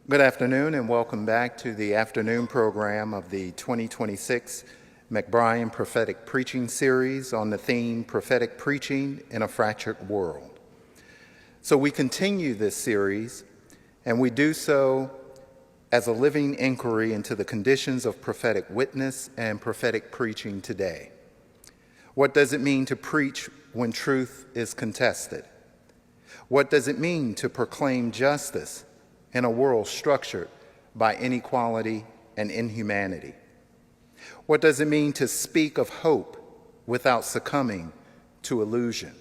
Good afternoon and welcome back to the afternoon program of the 2026 McBrien Prophetic Preaching Series on the theme Prophetic Preaching in a Fractured World. So we continue this series, and we do so as a living inquiry into the conditions of prophetic witness and prophetic preaching today. What does it mean to preach when truth is contested? What does it mean to proclaim justice in a world structured by inequality and inhumanity? What does it mean to speak of hope without succumbing to illusion?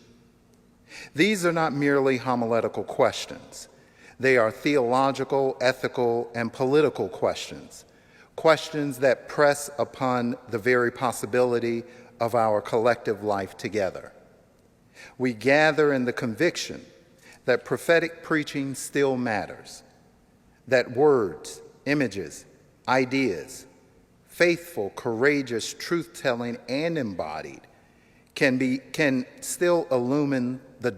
These are not merely homiletical questions. They are theological, ethical, and political questions, questions that press upon the very possibility of our collective life together. We gather in the conviction that prophetic preaching still matters, that words, images, ideas, faithful, courageous truth-telling and embodied can still illumine the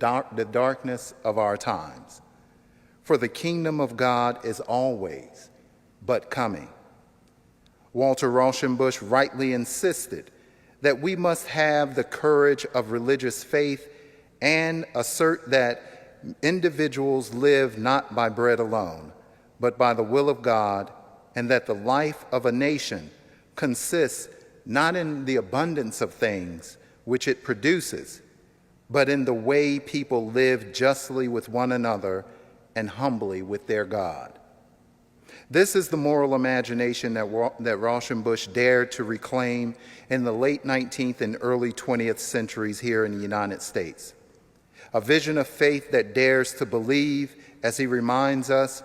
darkness of our times. For the kingdom of God is always but coming. Walter Raushenbush rightly insisted that we must have the courage of religious faith and assert that individuals live not by bread alone, but by the will of God, and that the life of a nation consists not in the abundance of things which it produces, but in the way people live justly with one another and humbly with their God. This is the moral imagination that Raushenbush dared to reclaim in the late 19th and early 20th centuries here in the United States. A vision of faith that dares to believe, as he reminds us,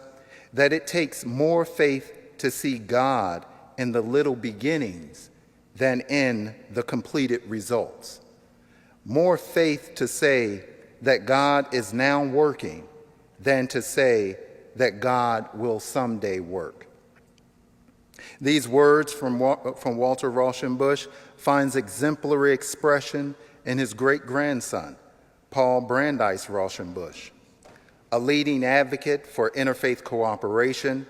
that it takes more faith to see God in the little beginnings than in the completed results. More faith to say that God is now working than to say that God will someday work. These words from Walter Raushenbush finds exemplary expression in his great-grandson, Paul Brandeis Raushenbush. A leading advocate for interfaith cooperation,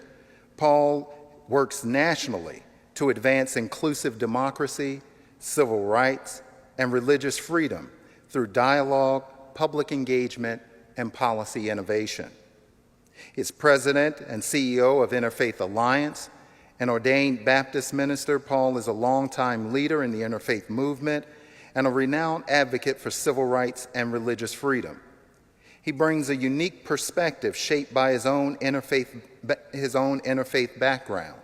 Paul works nationally to advance inclusive democracy, civil rights, and religious freedom through dialogue, public engagement, and policy innovation. He's president and CEO of Interfaith Alliance. An ordained Baptist minister, Paul is a longtime leader in the interfaith movement and a renowned advocate for civil rights and religious freedom. He brings a unique perspective shaped by his own interfaith background.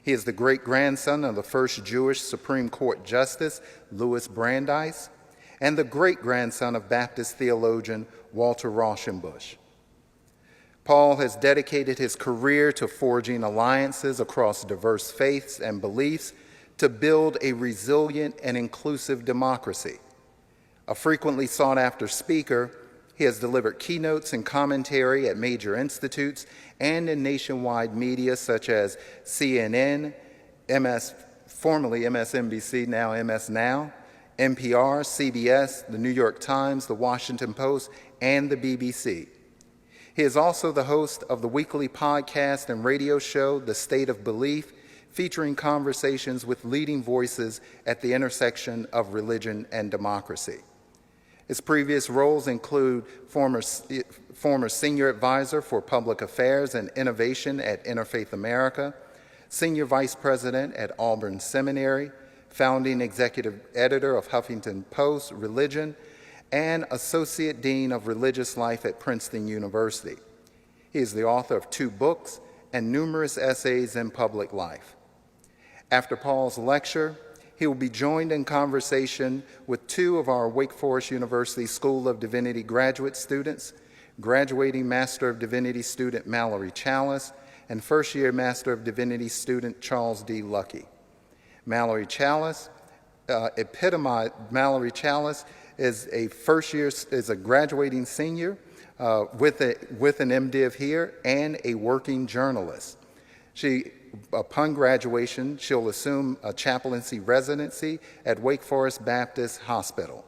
He is the great-grandson of the first Jewish Supreme Court Justice, Louis Brandeis, and the great-grandson of Baptist theologian Walter Raushenbush. Paul has dedicated his career to forging alliances across diverse faiths and beliefs to build a resilient and inclusive democracy. A frequently sought-after speaker, he has delivered keynotes and commentary at major institutes and in nationwide media such as CNN, formerly MSNBC, now MS Now, NPR, CBS, the New York Times, the Washington Post, and the BBC. He is also the host of the weekly podcast and radio show, The State of Belief, featuring conversations with leading voices at the intersection of religion and democracy. His previous roles include former senior advisor for public affairs and innovation at Interfaith America, senior vice president at Auburn Seminary, founding executive editor of Huffington Post Religion, and associate dean of religious life at Princeton University. He is the author of 2 books and numerous essays in public life. After Paul's lecture, he will be joined in conversation with 2 of our Wake Forest University School of Divinity graduate students, graduating Master of Divinity student Mallory Challis and first-year Master of Divinity student Charles D. Luckey. Mallory Challis is a graduating senior with an MDiv here and a working journalist. Upon graduation, she'll assume a chaplaincy residency at Wake Forest Baptist Hospital.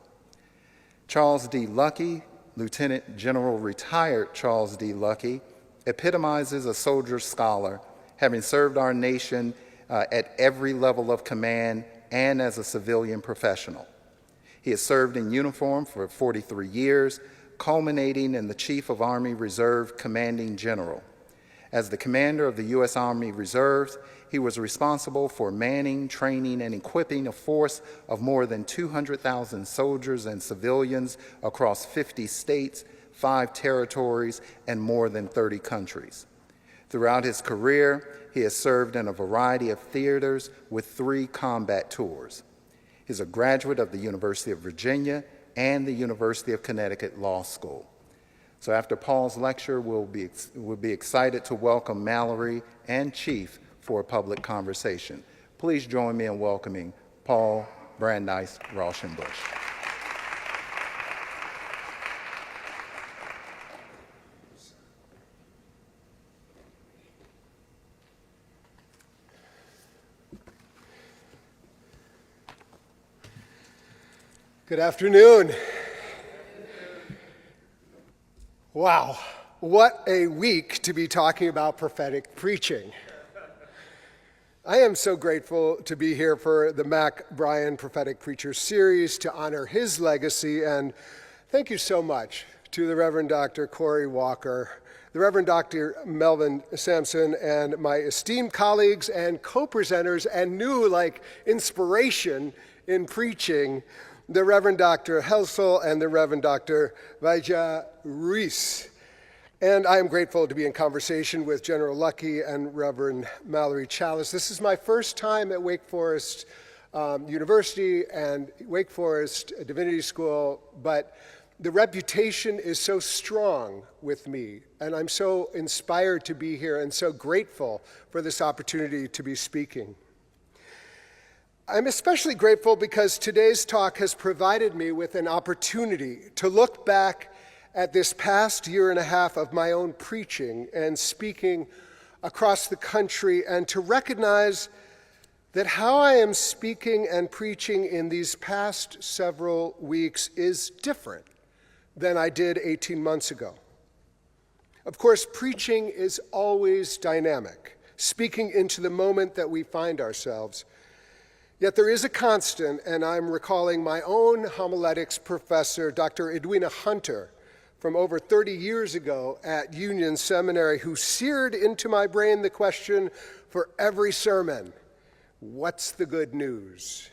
Charles D. Luckey, Lieutenant General retired Charles D. Luckey, epitomizes a soldier scholar, having served our nation at every level of command and as a civilian professional. He has served in uniform for 43 years, culminating in the Chief of Army Reserve Commanding General. As the commander of the U.S. Army Reserves, he was responsible for manning, training, and equipping a force of more than 200,000 soldiers and civilians across 50 states, 5 territories, and more than 30 countries. Throughout his career, he has served in a variety of theaters with 3 combat tours. He's a graduate of the University of Virginia and the University of Connecticut Law School. So after Paul's lecture, we'll be excited to welcome Mallory and Chief for a public conversation. Please join me in welcoming Paul Brandeis Raushenbush. Good afternoon. Wow, what a week to be talking about prophetic preaching. I am so grateful to be here for the Mac Bryan Prophetic Preacher Series to honor his legacy, and thank you so much to the Reverend Dr. Corey Walker, the Reverend Dr. Melvin Sampson, and my esteemed colleagues and co-presenters and new inspiration in preaching, the Reverend Dr. Helsel and the Reverend Dr. Vaja Ruiz. And I am grateful to be in conversation with General Luckey and Reverend Mallory Challis. This is my first time at Wake Forest University and Wake Forest Divinity School, but the reputation is so strong with me, and I'm so inspired to be here and so grateful for this opportunity to be speaking. I'm especially grateful because today's talk has provided me with an opportunity to look back at this past year and a half of my own preaching and speaking across the country, and to recognize that how I am speaking and preaching in these past several weeks is different than I did 18 months ago. Of course, preaching is always dynamic, speaking into the moment that we find ourselves. Yet there is a constant, and I'm recalling my own homiletics professor, Dr. Edwina Hunter, from over 30 years ago at Union Seminary, who seared into my brain the question for every sermon: what's the good news?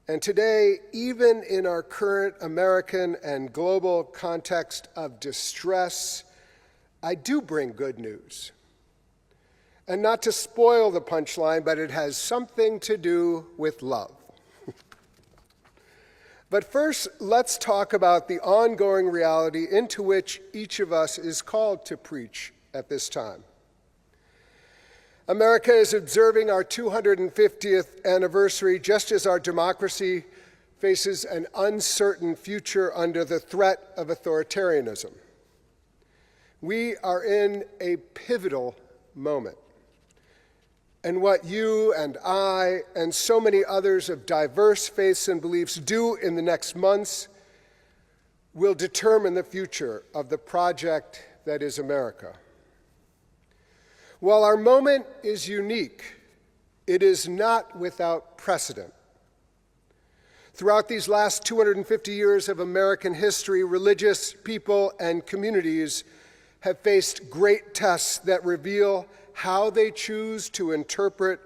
And today, even in our current American and global context of distress, I do bring good news. And not to spoil the punchline, but it has something to do with love. But first, let's talk about the ongoing reality into which each of us is called to preach at this time. America is observing our 250th anniversary just as our democracy faces an uncertain future under the threat of authoritarianism. We are in a pivotal moment. And what you and I and so many others of diverse faiths and beliefs do in the next months will determine the future of the project that is America. While our moment is unique, it is not without precedent. Throughout these last 250 years of American history, religious people and communities have faced great tests that reveal how they choose to interpret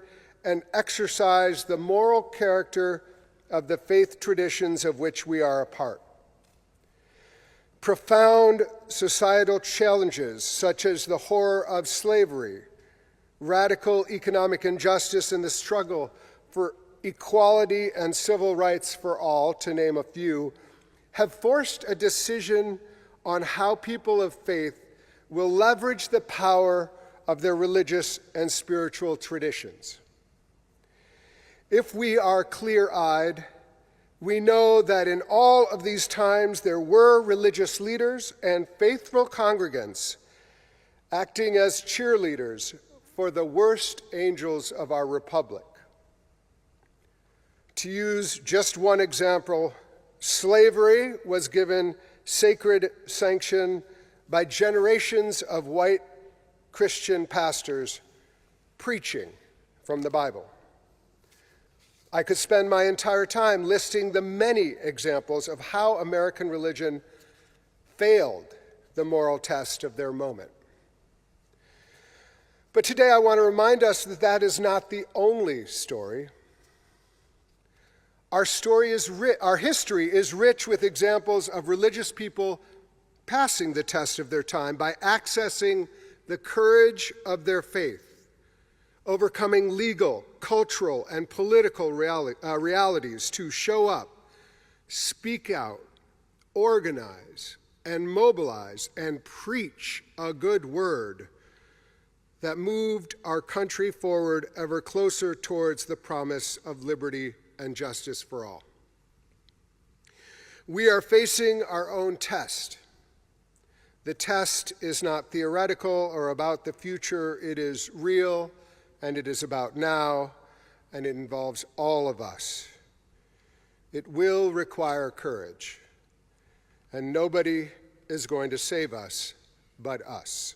and exercise the moral character of the faith traditions of which we are a part. Profound societal challenges, such as the horror of slavery, radical economic injustice, and the struggle for equality and civil rights for all, to name a few, have forced a decision on how people of faith will leverage the power of their religious and spiritual traditions. If we are clear-eyed, we know that in all of these times there were religious leaders and faithful congregants acting as cheerleaders for the worst angels of our republic. To use just one example, slavery was given sacred sanction by generations of white Christian pastors preaching from the Bible. I could spend my entire time listing the many examples of how American religion failed the moral test of their moment. But today I want to remind us that that is not the only story. Our history is rich with examples of religious people passing the test of their time by accessing the courage of their faith, overcoming legal, cultural, and political realities to show up, speak out, organize, and mobilize and preach a good word that moved our country forward ever closer towards the promise of liberty and justice for all. We are facing our own test. The test is not theoretical or about the future. It is real, and it is about now, and it involves all of us. It will require courage, and nobody is going to save us but us.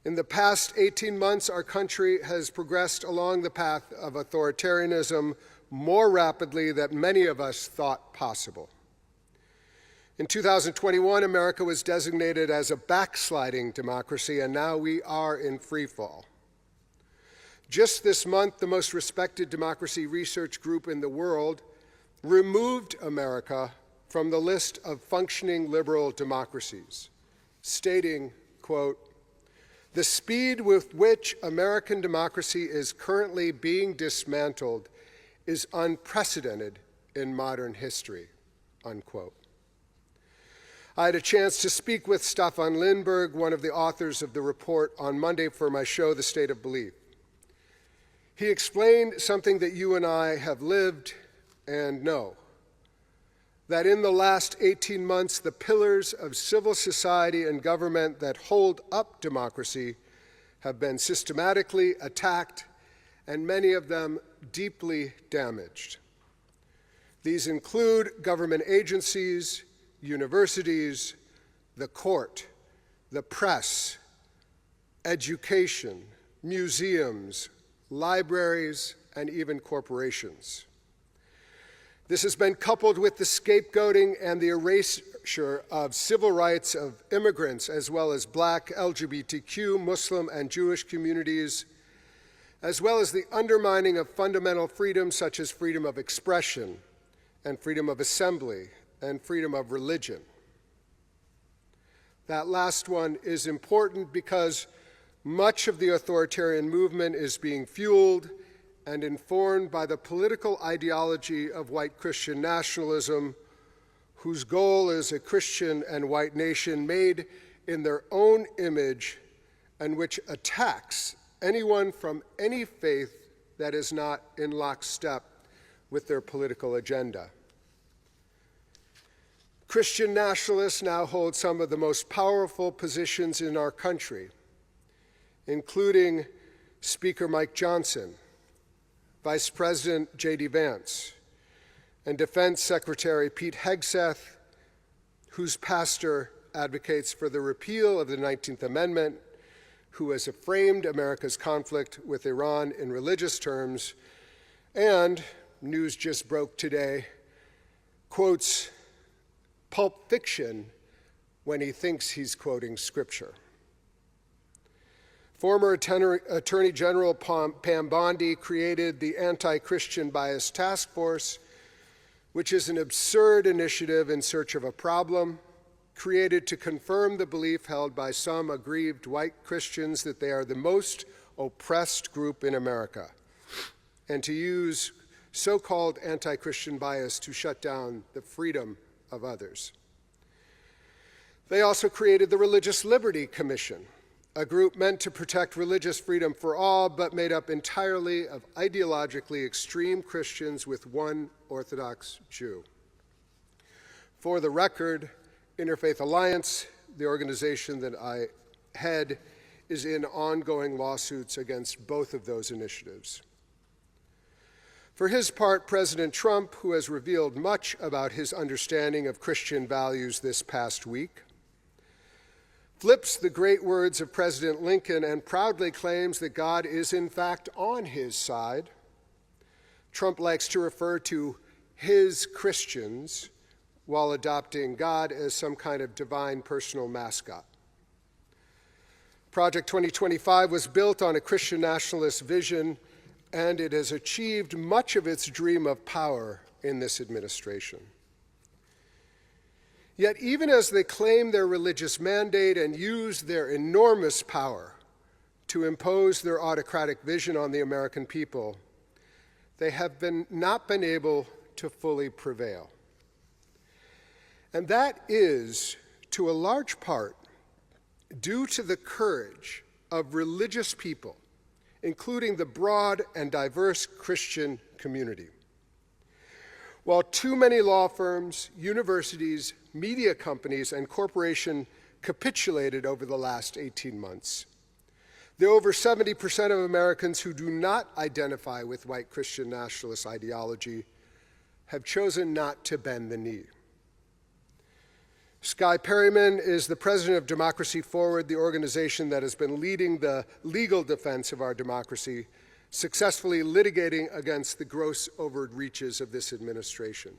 In the past 18 months, our country has progressed along the path of authoritarianism more rapidly than many of us thought possible. In 2021, America was designated as a backsliding democracy, and now we are in free fall. Just this month, the most respected democracy research group in the world removed America from the list of functioning liberal democracies, stating, quote, "The speed with which American democracy is currently being dismantled is unprecedented in modern history," unquote. I had a chance to speak with Staffan Lindberg, one of the authors of the report, on Monday for my show, The State of Belief. He explained something that you and I have lived and know, that in the last 18 months, the pillars of civil society and government that hold up democracy have been systematically attacked, and many of them deeply damaged. These include government agencies, universities, the court, the press, education, museums, libraries, and even corporations. This has been coupled with the scapegoating and the erasure of civil rights of immigrants, as well as Black, LGBTQ, Muslim, and Jewish communities, as well as the undermining of fundamental freedoms such as freedom of expression and freedom of assembly and freedom of religion. That last one is important because much of the authoritarian movement is being fueled and informed by the political ideology of white Christian nationalism, whose goal is a Christian and white nation made in their own image and which attacks anyone from any faith that is not in lockstep with their political agenda. Christian nationalists now hold some of the most powerful positions in our country, including Speaker Mike Johnson, Vice President J.D. Vance, and Defense Secretary Pete Hegseth, whose pastor advocates for the repeal of the 19th Amendment, who has framed America's conflict with Iran in religious terms, and, news just broke today, quotes Pulp Fiction when he thinks he's quoting Scripture. Former Attorney General Pam Bondi created the Anti-Christian Bias Task Force, which is an absurd initiative in search of a problem, created to confirm the belief held by some aggrieved white Christians that they are the most oppressed group in America, and to use so-called anti-Christian bias to shut down the freedom of others. They also created the Religious Liberty Commission, a group meant to protect religious freedom for all, but made up entirely of ideologically extreme Christians with one Orthodox Jew. For the record, Interfaith Alliance, the organization that I head, is in ongoing lawsuits against both of those initiatives. For his part, President Trump, who has revealed much about his understanding of Christian values this past week, flips the great words of President Lincoln and proudly claims that God is in fact on his side. Trump likes to refer to his Christians while adopting God as some kind of divine personal mascot. Project 2025 was built on a Christian nationalist vision, and it has achieved much of its dream of power in this administration. Yet even as they claim their religious mandate and use their enormous power to impose their autocratic vision on the American people, they have not been able to fully prevail. And that is, to a large part, due to the courage of religious people, including the broad and diverse Christian community. While too many law firms, universities, media companies, and corporations capitulated over the last 18 months, the over 70% of Americans who do not identify with white Christian nationalist ideology have chosen not to bend the knee. Skye Perryman is the president of Democracy Forward, the organization that has been leading the legal defense of our democracy, successfully litigating against the gross overreaches of this administration.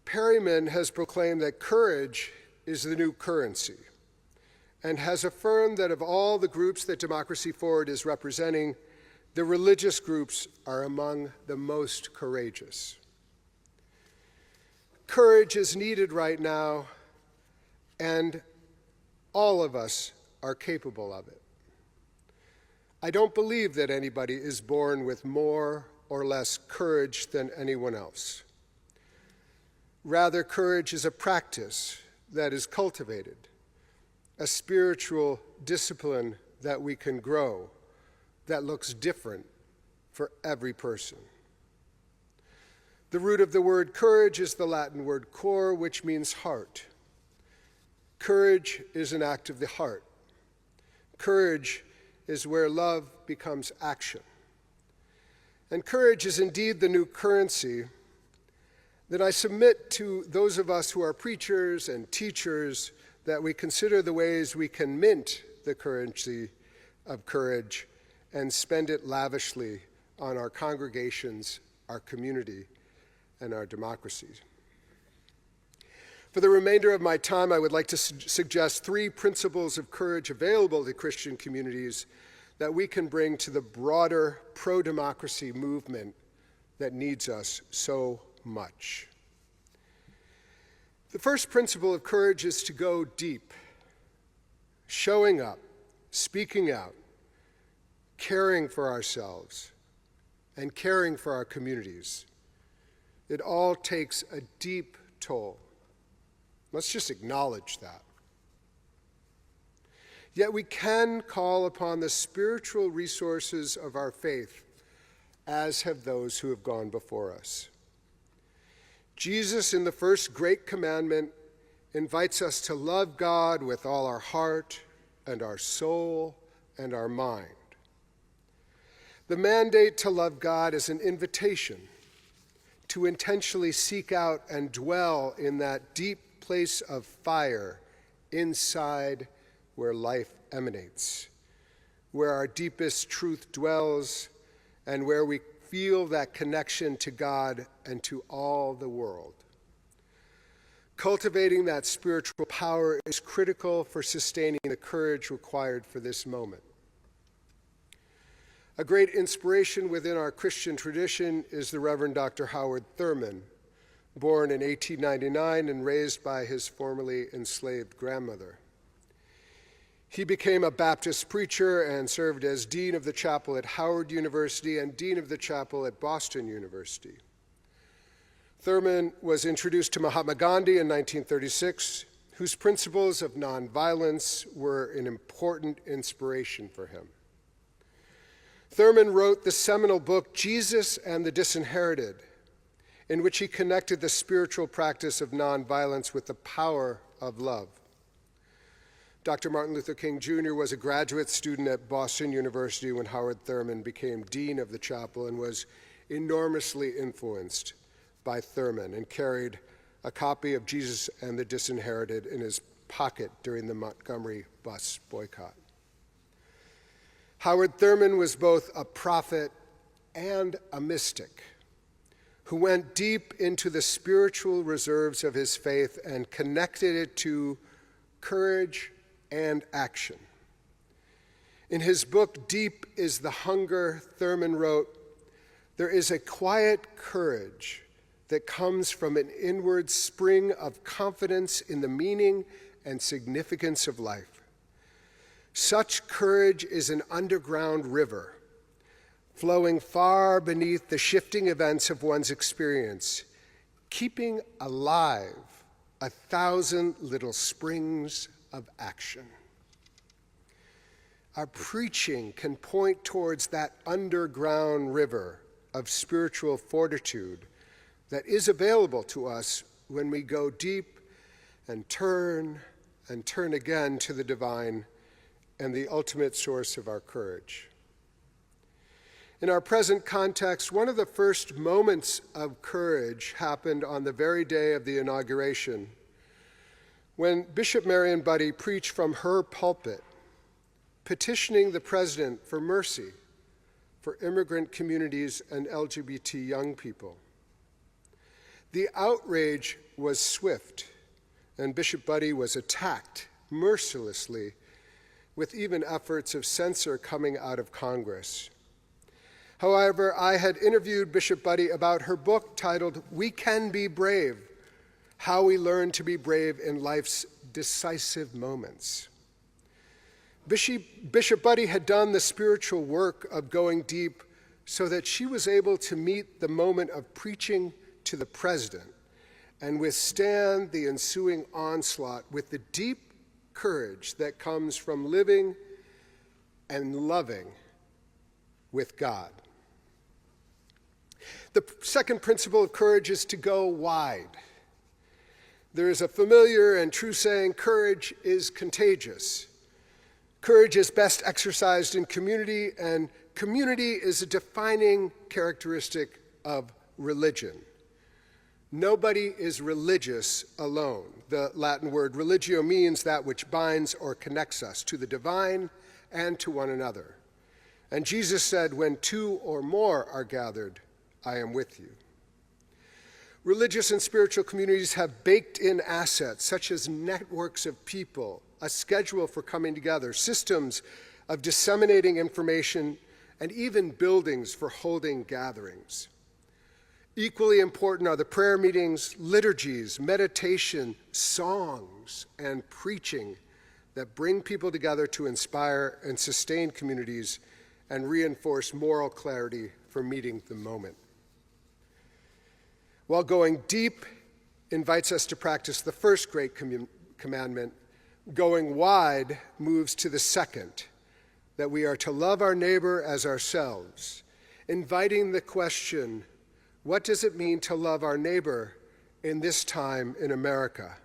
Perryman has proclaimed that courage is the new currency and has affirmed that of all the groups that Democracy Forward is representing, the religious groups are among the most courageous. Courage is needed right now, and all of us are capable of it. I don't believe that anybody is born with more or less courage than anyone else. Rather, courage is a practice that is cultivated, a spiritual discipline that we can grow, that looks different for every person. The root of the word courage is the Latin word cor, which means heart. Courage is an act of the heart. Courage is where love becomes action. And courage is indeed the new currency that I submit to those of us who are preachers and teachers, that we consider the ways we can mint the currency of courage and spend it lavishly on our congregations, our community, and our democracies. For the remainder of my time, I would like to suggest 3 principles of courage available to Christian communities that we can bring to the broader pro-democracy movement that needs us so much. The first principle of courage is to go deep, showing up, speaking out, caring for ourselves, and caring for our communities. It all takes a deep toll. Let's just acknowledge that. Yet we can call upon the spiritual resources of our faith, as have those who have gone before us. Jesus, in the first great commandment, invites us to love God with all our heart and our soul and our mind. The mandate to love God is an invitation to intentionally seek out and dwell in that deep place of fire inside where life emanates, where our deepest truth dwells, and where we feel that connection to God and to all the world. Cultivating that spiritual power is critical for sustaining the courage required for this moment. A great inspiration within our Christian tradition is the Reverend Dr. Howard Thurman, born in 1899 and raised by his formerly enslaved grandmother. He became a Baptist preacher and served as Dean of the Chapel at Howard University and Dean of the Chapel at Boston University. Thurman was introduced to Mahatma Gandhi in 1936, whose principles of nonviolence were an important inspiration for him. Thurman wrote the seminal book, Jesus and the Disinherited, in which he connected the spiritual practice of nonviolence with the power of love. Dr. Martin Luther King Jr. was a graduate student at Boston University when Howard Thurman became Dean of the Chapel and was enormously influenced by Thurman and carried a copy of Jesus and the Disinherited in his pocket during the Montgomery bus boycott. Howard Thurman was both a prophet and a mystic who went deep into the spiritual reserves of his faith and connected it to courage and action. In his book, Deep is the Hunger, Thurman wrote, "There is a quiet courage that comes from an inward spring of confidence in the meaning and significance of life. Such courage is an underground river, flowing far beneath the shifting events of one's experience, keeping alive 1,000 little springs of action." Our preaching can point towards that underground river of spiritual fortitude that is available to us when we go deep and turn again to the divine and the ultimate source of our courage. In our present context, one of the first moments of courage happened on the very day of the inauguration, when Bishop Marion Budde preached from her pulpit, petitioning the president for mercy for immigrant communities and LGBT young people. The outrage was swift, and Bishop Budde was attacked mercilessly, with even efforts of censure coming out of Congress. However, I had interviewed Bishop Budde about her book titled "We Can Be Brave: How We Learn to Be Brave in Life's Decisive Moments." Bishop Budde had done the spiritual work of going deep so that she was able to meet the moment of preaching to the president and withstand the ensuing onslaught with the deep courage that comes from living and loving with God. The second principle of courage is to go wide. There is a familiar and true saying, courage is contagious. Courage is best exercised in community, and community is a defining characteristic of religion. Nobody is religious alone. The Latin word religio means that which binds or connects us to the divine and to one another. And Jesus said, "When two or more are gathered, I am with you." Religious and spiritual communities have baked-in assets such as networks of people, a schedule for coming together, systems of disseminating information, and even buildings for holding gatherings. Equally important are the prayer meetings, liturgies, meditation, songs, and preaching that bring people together to inspire and sustain communities and reinforce moral clarity for meeting the moment. While going deep invites us to practice the first great commandment, going wide moves to the second, that we are to love our neighbor as ourselves, inviting the question, what does it mean to love our neighbor in this time in America?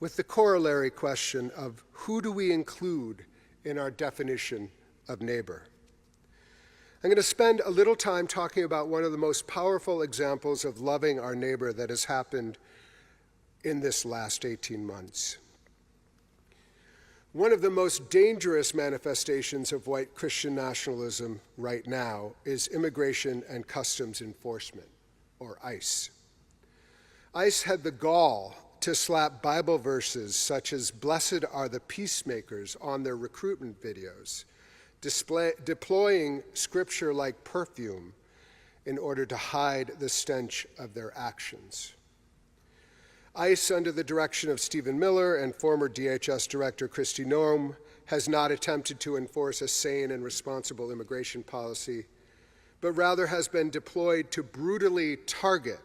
With the corollary question of who do we include in our definition of neighbor? I'm going to spend a little time talking about one of the most powerful examples of loving our neighbor that has happened in this last 18 months. One of the most dangerous manifestations of white Christian nationalism right now is Immigration and Customs Enforcement, or ICE. ICE had the gall to slap Bible verses such as "Blessed are the peacemakers" on their recruitment videos, deploying scripture like perfume in order to hide the stench of their actions. ICE, under the direction of Stephen Miller and former DHS Director Kristi Noem, has not attempted to enforce a sane and responsible immigration policy, but rather has been deployed to brutally target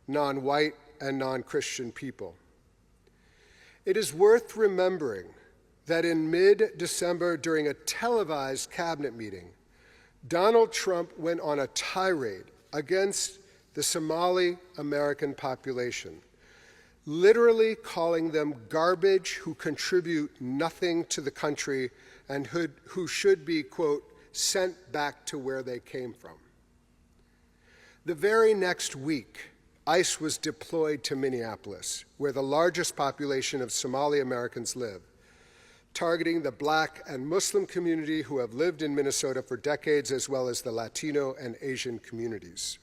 non-white and non-Christian people. It is worth remembering that in mid-December, during a televised cabinet meeting, Donald Trump went on a tirade against the Somali American population, literally calling them garbage who contribute nothing to the country and who should be, quote, sent back to where they came from. The very next week, ICE was deployed to Minneapolis, where the largest population of Somali Americans live, targeting the Black and Muslim community who have lived in Minnesota for decades, as well as the Latino and Asian communities.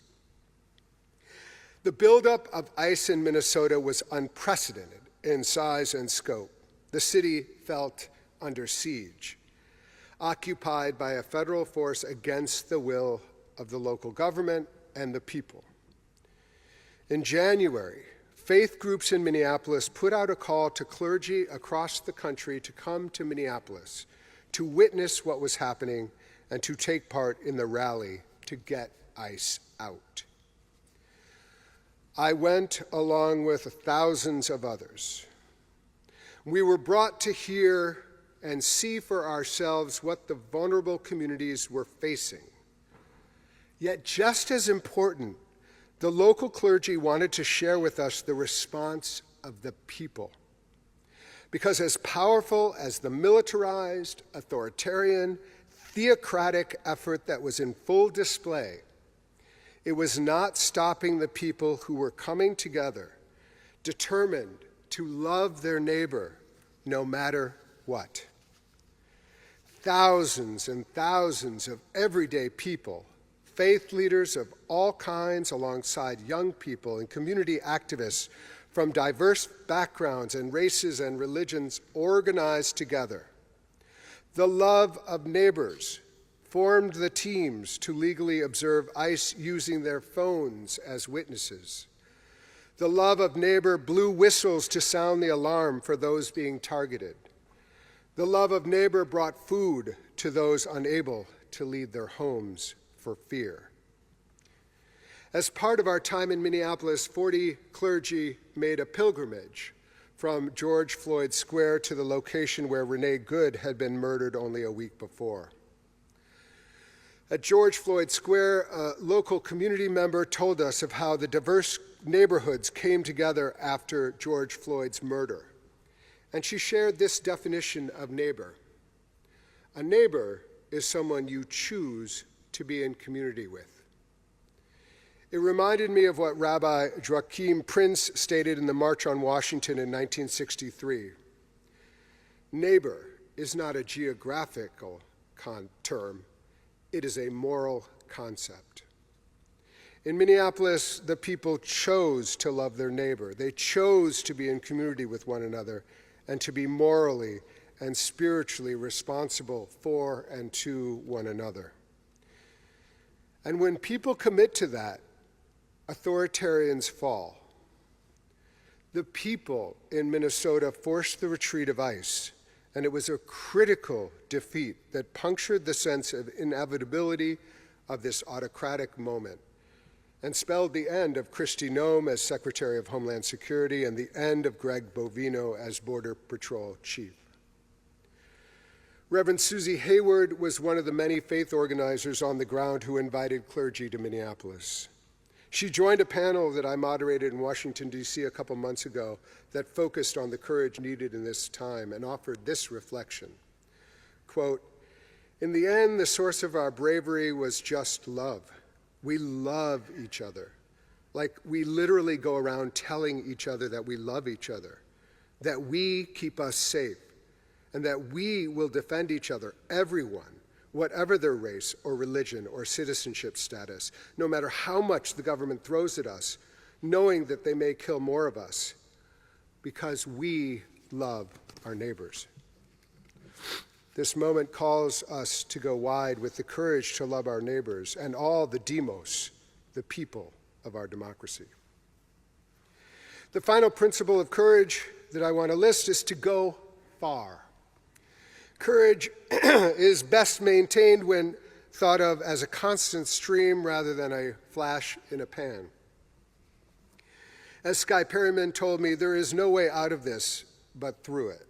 The buildup of ICE in Minnesota was unprecedented in size and scope. The city felt under siege, occupied by a federal force against the will of the local government and the people. In January, faith groups in Minneapolis put out a call to clergy across the country to come to Minneapolis to witness what was happening and to take part in the rally to get ICE out. I went along with thousands of others. We were brought to hear and see for ourselves what the vulnerable communities were facing. Yet just as important, the local clergy wanted to share with us the response of the people. Because as powerful as the militarized, authoritarian, theocratic effort that was in full display, it was not stopping the people who were coming together, determined to love their neighbor no matter what. Thousands and thousands of everyday people, faith leaders of all kinds alongside young people and community activists from diverse backgrounds and races and religions organized together. The love of neighbors formed the teams to legally observe ICE using their phones as witnesses. The love of neighbor blew whistles to sound the alarm for those being targeted. The love of neighbor brought food to those unable to leave their homes for fear. As part of our time in Minneapolis, 40 clergy made a pilgrimage from George Floyd Square to the location where Renee Good had been murdered only a week before. At George Floyd Square, a local community member told us of how the diverse neighborhoods came together after George Floyd's murder. And she shared this definition of neighbor. A neighbor is someone you choose to be in community with. It reminded me of what Rabbi Joachim Prince stated in the March on Washington in 1963. Neighbor is not a geographical term. It is a moral concept. In Minneapolis, the people chose to love their neighbor. They chose to be in community with one another and to be morally and spiritually responsible for and to one another. And when people commit to that, authoritarians fall. The people in Minnesota forced the retreat of ICE, and it was a critical defeat that punctured the sense of inevitability of this autocratic moment and spelled the end of Kristi Noem as Secretary of Homeland Security and the end of Greg Bovino as Border Patrol Chief. Reverend Susie Hayward was one of the many faith organizers on the ground who invited clergy to Minneapolis. She joined a panel that I moderated in Washington, D.C. a couple months ago that focused on the courage needed in this time and offered this reflection. Quote, "In the end, the source of our bravery was just love. We love each other. Like we literally go around telling each other that we love each other, that we keep us safe, and that we will defend each other, everyone, whatever their race or religion or citizenship status, no matter how much the government throws at us, knowing that they may kill more of us, because we love our neighbors." This moment calls us to go wide with the courage to love our neighbors and all the demos, the people of our democracy. The final principle of courage that I want to list is to go far. Courage is best maintained when thought of as a constant stream rather than a flash in a pan. As Skye Perryman told me, there is no way out of this but through it.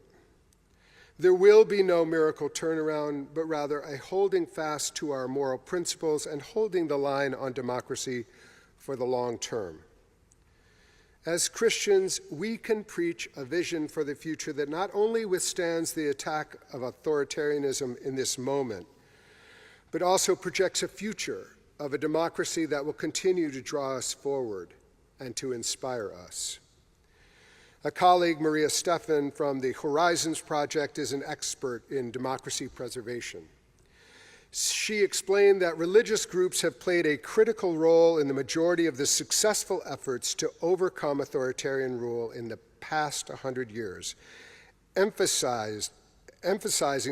There will be no miracle turnaround, but rather a holding fast to our moral principles and holding the line on democracy for the long term. As Christians, we can preach a vision for the future that not only withstands the attack of authoritarianism in this moment, but also projects a future of a democracy that will continue to draw us forward and to inspire us. A colleague, Maria Stephan from the Horizons Project, is an expert in democracy preservation. She explained that religious groups have played a critical role in the majority of the successful efforts to overcome authoritarian rule in the past 100 years, emphasizing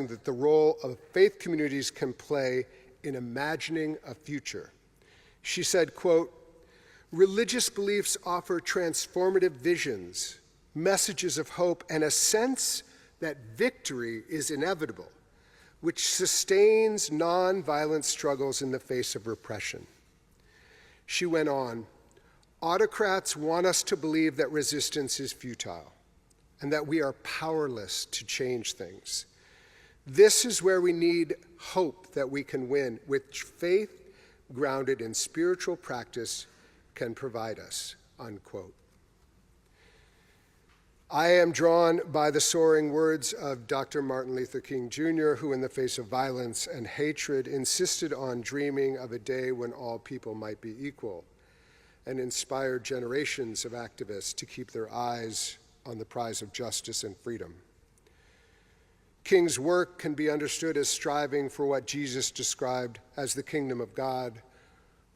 that the role of faith communities can play in imagining a future. She said, quote, "Religious beliefs offer transformative visions, messages of hope, and a sense that victory is inevitable, which sustains nonviolent struggles in the face of repression." She went on, "Autocrats want us to believe that resistance is futile and that we are powerless to change things. This is where we need hope that we can win, which faith grounded in spiritual practice can provide us," unquote. I am drawn by the soaring words of Dr. Martin Luther King Jr., who in the face of violence and hatred insisted on dreaming of a day when all people might be equal, and inspired generations of activists to keep their eyes on the prize of justice and freedom. King's work can be understood as striving for what Jesus described as the kingdom of God,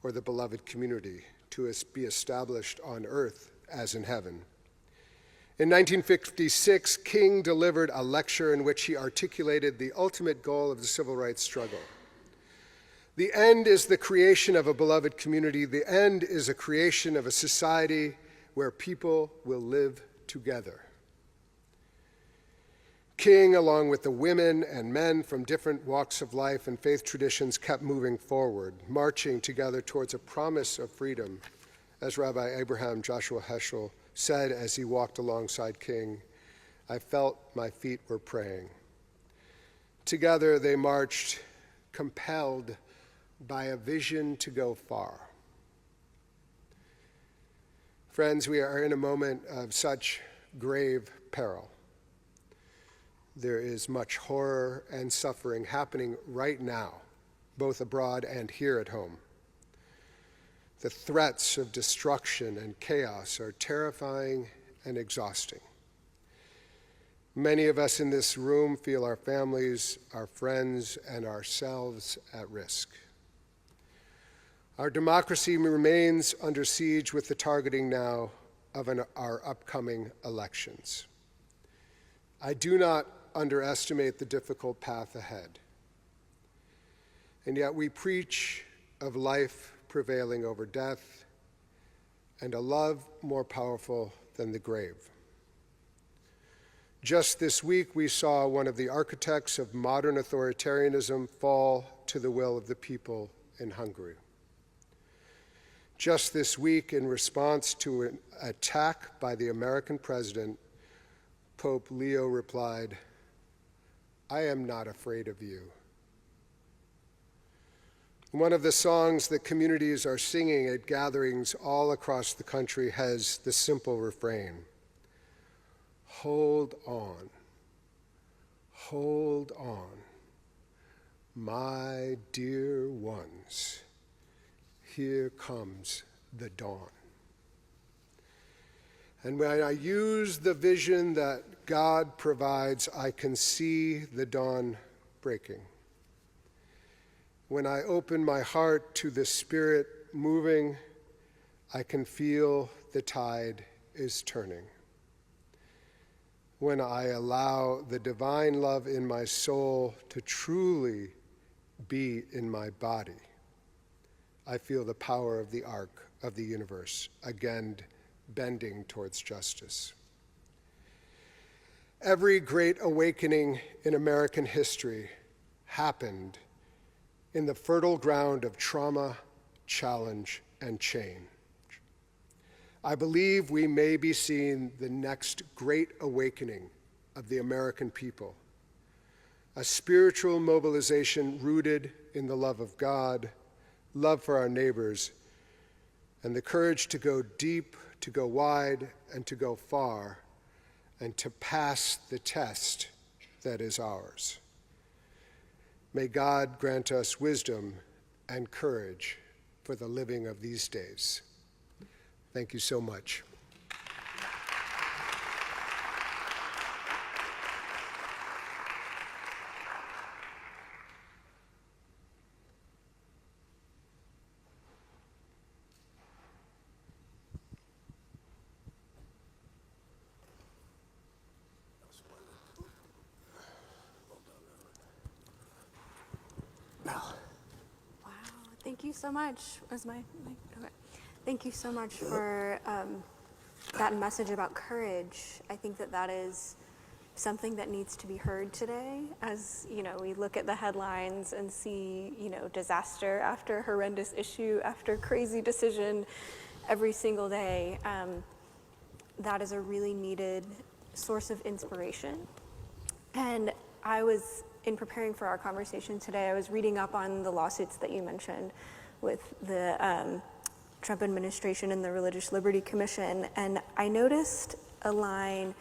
or the beloved community, to be established on earth as in heaven. In 1956, King delivered a lecture in which he articulated the ultimate goal of the civil rights struggle. The end is the creation of a beloved community. The end is a creation of a society where people will live together. King, along with the women and men from different walks of life and faith traditions, kept moving forward, marching together towards a promise of freedom, as Rabbi Abraham Joshua Heschel said as he walked alongside King, "I felt my feet were praying." Together they marched, compelled by a vision to go far. Friends, we are in a moment of such grave peril. There is much horror and suffering happening right now, both abroad and here at home. The threats of destruction and chaos are terrifying and exhausting. Many of us in this room feel our families, our friends, and ourselves at risk. Our democracy remains under siege with the targeting now of our upcoming elections. I do not underestimate the difficult path ahead. And yet we preach of life prevailing over death and a love more powerful than the grave. Just this week, we saw one of the architects of modern authoritarianism fall to the will of the people in Hungary. Just this week, in response to an attack by the American president, Pope Leo replied, "I am not afraid of you." One of the songs that communities are singing at gatherings all across the country has the simple refrain, "Hold on, hold on, my dear ones, here comes the dawn." And when I use the vision that God provides, I can see the dawn breaking. When I open my heart to the Spirit moving, I can feel the tide is turning. When I allow the divine love in my soul to truly be in my body, I feel the power of the arc of the universe again bending towards justice. Every great awakening in American history happened in the fertile ground of trauma, challenge, and change. I believe we may be seeing the next great awakening of the American people, a spiritual mobilization rooted in the love of God, love for our neighbors, and the courage to go deep, to go wide, and to go far, and to pass the test that is ours. May God grant us wisdom and courage for the living of these days. Thank you so much. Thank you so much. Okay. Thank you so much for that message about courage. I think that that is something that needs to be heard today. As we look at the headlines and see, disaster after horrendous issue after crazy decision every single day. That is a really needed source of inspiration. And in preparing for our conversation today, I was reading up on the lawsuits that you mentioned with the Trump administration and the Religious Liberty Commission, and I noticed a line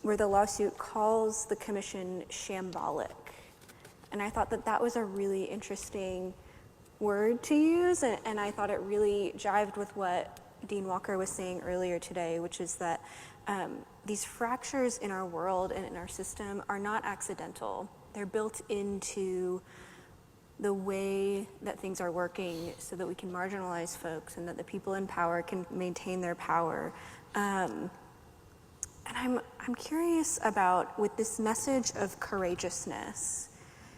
where the lawsuit calls the commission shambolic. And I thought that that was a really interesting word to use, and I thought it really jived with what Dean Walker was saying earlier today, which is that these fractures in our world and in our system are not accidental. They're built into the way that things are working so that we can marginalize folks and that the people in power can maintain their power. And I'm curious about, with this message of courageousness,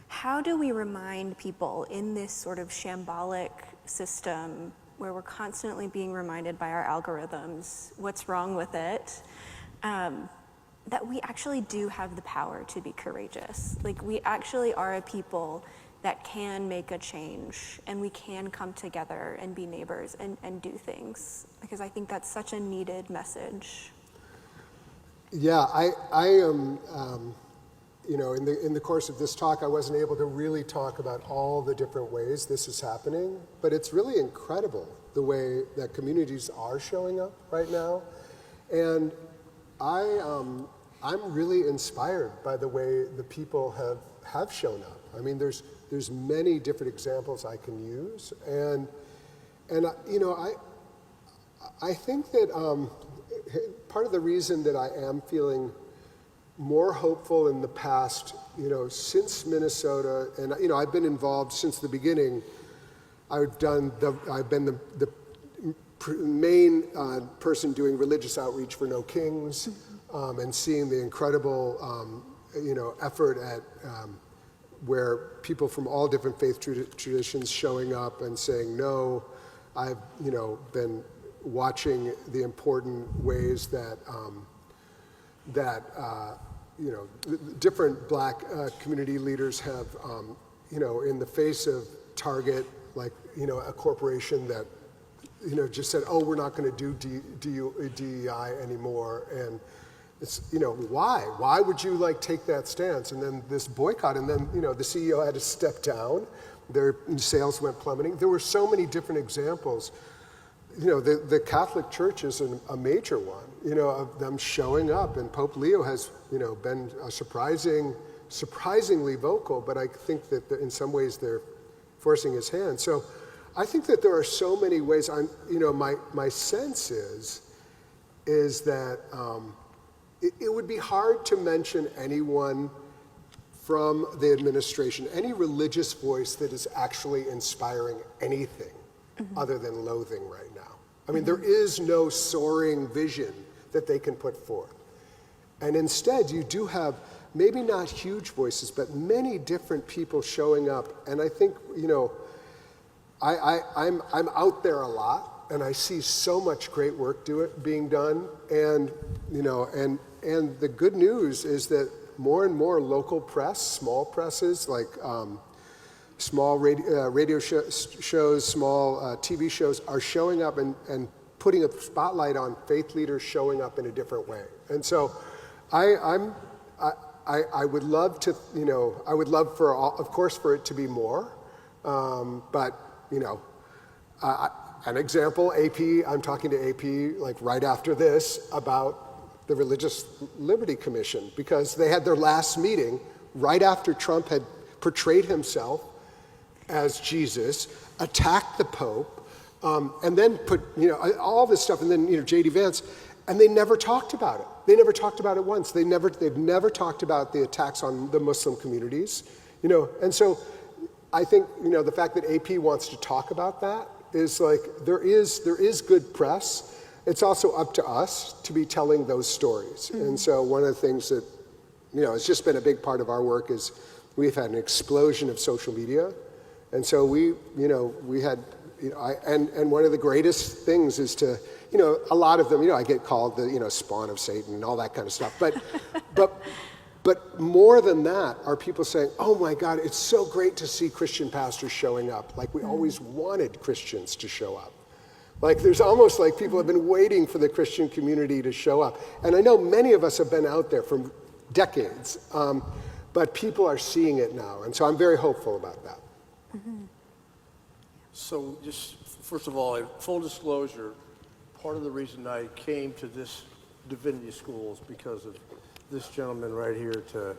how do we remind people in this sort of shambolic system where we're constantly being reminded by our algorithms what's wrong with it, that we actually do have the power to be courageous. Like, we actually are a people that can make a change, and we can come together and be neighbors and do things, because I think that's such a needed message. Yeah, I am, in the course of this talk, I wasn't able to really talk about all the different ways this is happening, but it's really incredible the way that communities are showing up right now. And I'm really inspired by the way the people have shown up. I mean, there's many different examples I can use, and I think that part of the reason that I am feeling more hopeful in the past, since Minnesota, and I've been involved since the beginning. I've been the main person doing religious outreach for No Kings, and seeing the incredible effort at where people from all different faith traditions showing up and saying no. I've been watching the important ways that different Black community leaders have in the face of Target, like a corporation that just said, oh, we're not going to do DEI anymore, and it's why would you take that stance? And then this boycott, and then the CEO had to step down. Their sales went plummeting. There were so many different examples. The Catholic Church is a major one, of them showing up, and Pope Leo has, been surprisingly vocal, but I think that in some ways they're forcing his hand. So I think that there are so many ways. My sense is that it would be hard to mention anyone from the administration, any religious voice that is actually inspiring anything other than loathing right now. I mean, there is no soaring vision that they can put forth. And instead, you do have maybe not huge voices, but many different people showing up. And I think, I'm out there a lot, and I see so much great work being done. And, and the good news is that more and more local press, small presses, like small radio shows, small TV shows are showing up and putting a spotlight on faith leaders showing up in a different way. And so I would love to, I would love for of course for it to be more, but an example, AP, I'm talking to AP right after this about the Religious Liberty Commission, because they had their last meeting right after Trump had portrayed himself as Jesus, attacked the Pope, And then put, all this stuff, and then, J.D. Vance, and they never talked about it. They never talked about it once. They've never talked about the attacks on the Muslim communities, and so I think, the fact that AP wants to talk about that is like, there is good press. It's also up to us to be telling those stories. Mm-hmm. And so one of the things that, it's just been a big part of our work is we've had an explosion of social media. And so we had, and one of the greatest things is to, a lot of them, I get called the, spawn of Satan and all that kind of stuff. But more than that are people saying, oh my God, it's so great to see Christian pastors showing up. Like we always wanted Christians to show up. Like there's almost like people have been waiting for the Christian community to show up. And I know many of us have been out there for decades, but people are seeing it now. And so I'm very hopeful about that. Mm-hmm. So just, first of all, full disclosure, part of the reason I came to this divinity school is because of this gentleman right here to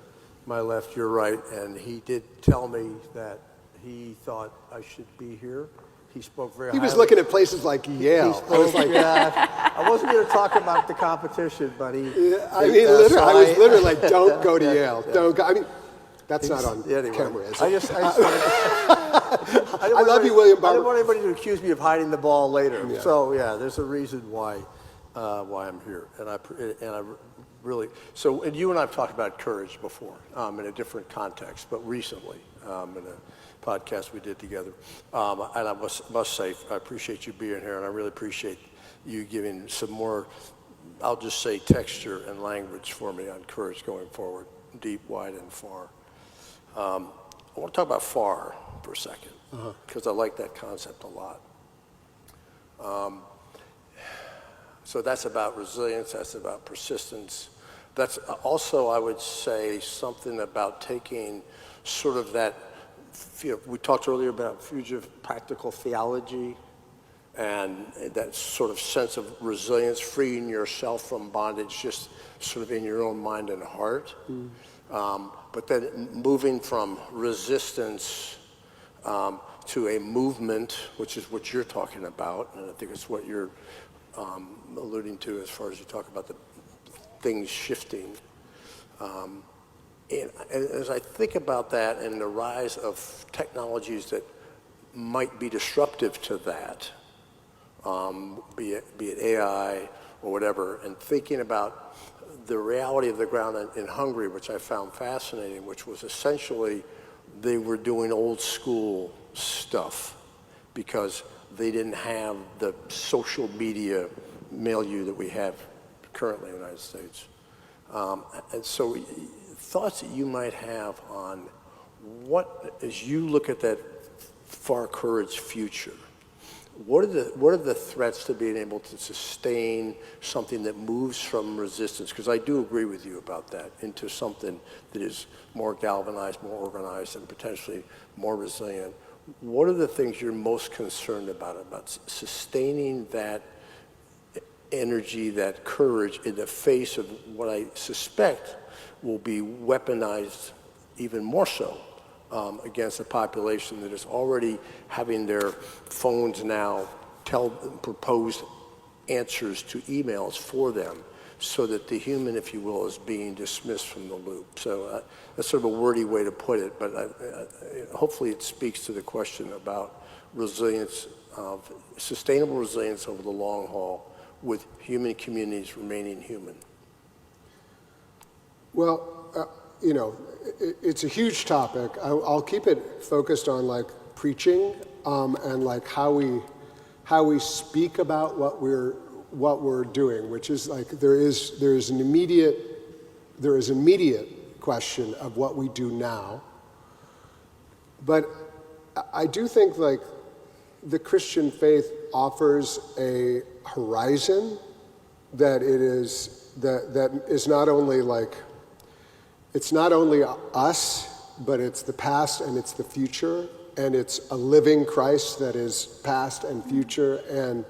my left, your right, and he did tell me that he thought I should be here. He spoke very highly. He was looking at places like Yale. I was like, I wasn't going to talk about the competition, but he. I was literally like, don't go to Yale. Yeah. Don't go. I mean, that's not on camera, is it? I love you, William Barber. I didn't want anybody to accuse me of hiding the ball later. Yeah. So yeah, there's a reason why I'm here, and I really. So, and you and I've talked about courage before in a different context, but recently in a podcast we did together. And I must say, I appreciate you being here, and I really appreciate you giving some more, I'll just say, texture and language for me on courage going forward, deep, wide, and far. I want to talk about far for a second, because I like that concept a lot. So that's about resilience, that's about persistence. That's also, I would say, something about taking sort of that, we talked earlier about fugitive practical theology and that sort of sense of resilience, freeing yourself from bondage just sort of in your own mind and heart. But then moving from resistance to a movement, which is what you're talking about, and I think it's what you're alluding to as far as you talk about the things shifting. And as I think about that and the rise of technologies that might be disruptive to that, be it AI or whatever, and thinking about the reality of the ground in Hungary, which I found fascinating, which was essentially they were doing old school stuff because they didn't have the social media milieu that we have currently in the United States. And so thoughts that you might have on what, as you look at that far courage future, what are the threats to being able to sustain something that moves from resistance? Because I do agree with you about that, into something that is more galvanized, more organized, and potentially more resilient. What are the things you're most concerned about sustaining that energy, that courage in the face of what I suspect will be weaponized even more so against a population that is already having their phones now propose answers to emails for them, so that the human, if you will, is being dismissed from the loop. So that's sort of a wordy way to put it, but hopefully it speaks to the question about resilience, of sustainable resilience over the long haul, with human communities remaining human. Well, it's a huge topic. I'll keep it focused on like preaching and like how we speak about what we're doing, which is like there is an immediate question of what we do now. But I do think like the Christian faith offers a horizon that is not only like, it's not only us, but it's the past and it's the future, and it's a living Christ that is past and future, and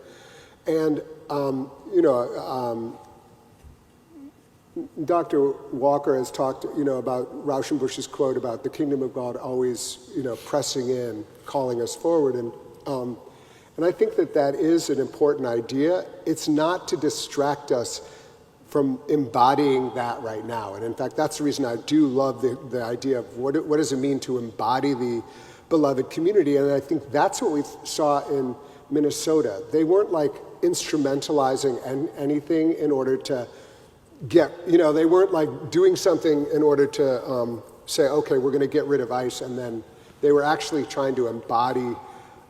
Dr. Walker has talked, about Raushenbush's quote about the kingdom of God always, pressing in, calling us forward, and And I think that that is an important idea. It's not to distract us from embodying that right now. And in fact, that's the reason I do love the idea of what does it mean to embody the beloved community. And I think that's what we saw in Minnesota. They weren't like instrumentalizing anything in order to get, they weren't like doing something in order to say, okay, we're going to get rid of ICE. And then they were actually trying to embody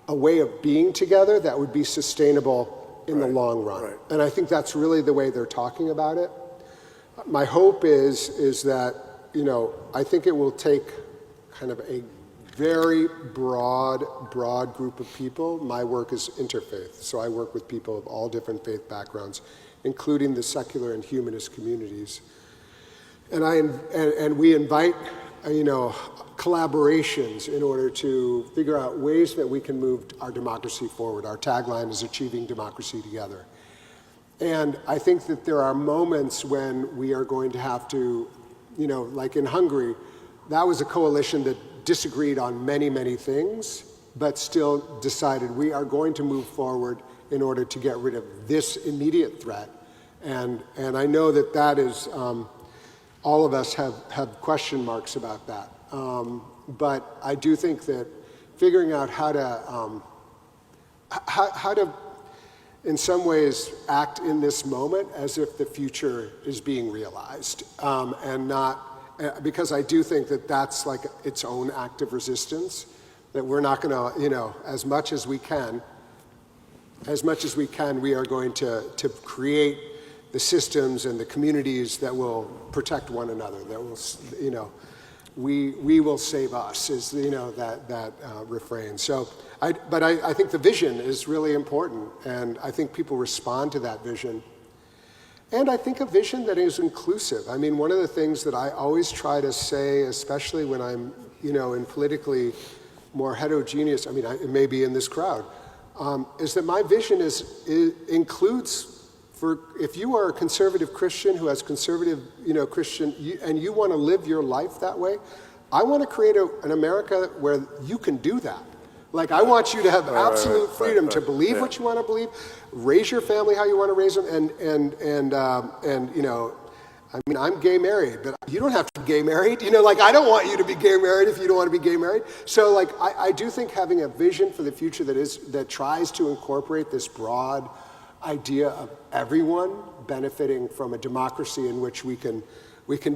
a way of being together that would be sustainable in the long run. Right. And I think that's really the way they're talking about it. My hope is that, I think it will take kind of a very broad group of people. My work is interfaith, so I work with people of all different faith backgrounds, including the secular and humanist communities. And we invite, collaborations in order to figure out ways that we can move our democracy forward. Our tagline is achieving democracy together. And I think that there are moments when we are going to have to, like in Hungary, that was a coalition that disagreed on many, many things, but still decided we are going to move forward in order to get rid of this immediate threat. And I know that is, all of us have question marks about that. But I do think that figuring out how to in some ways act in this moment as if the future is being realized, and not, because I do think that that's like its own act of resistance, that we're not going to, as much as we can, we are going to create the systems and the communities that will protect one another, that will, we will save us, is, that refrain. So, but I think the vision is really important, and I think people respond to that vision. And I think a vision that is inclusive. I mean, one of the things that I always try to say, especially when I'm, in politically more heterogeneous, it may be in this crowd, is that my vision includes, if you are a conservative Christian who has conservative, Christian, and you want to live your life that way, I want to create an America where you can do that. Like, I want you to have absolute freedom to believe what you want to believe, raise your family how you want to raise them, and I'm gay married, but you don't have to be gay married. I don't want you to be gay married if you don't want to be gay married. So, I do think having a vision for the future that tries to incorporate this broad idea of everyone benefiting from a democracy in which we can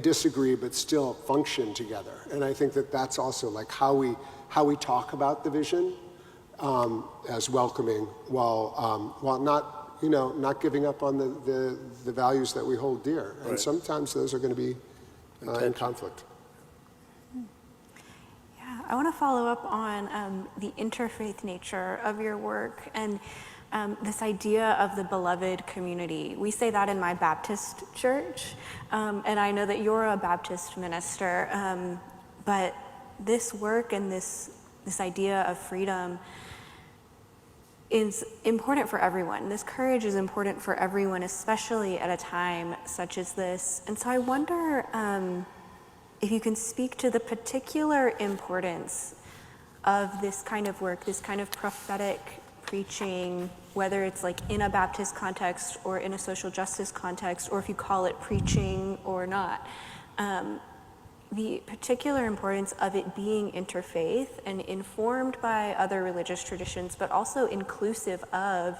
disagree but still function together. And I think that that's also like how we talk about the vision as welcoming, while not giving up on the values that we hold dear. And sometimes those are going to be in conflict. Yeah, I want to follow up on the interfaith nature of your work and this idea of the beloved community. We say that in my Baptist church, and I know that you're a Baptist minister, but this work and this idea of freedom is important for everyone. This courage is important for everyone, especially at a time such as this. And so I wonder if you can speak to the particular importance of this kind of work, this kind of prophetic preaching, whether it's like in a Baptist context or in a social justice context, or if you call it preaching or not. The particular importance of it being interfaith and informed by other religious traditions, but also inclusive of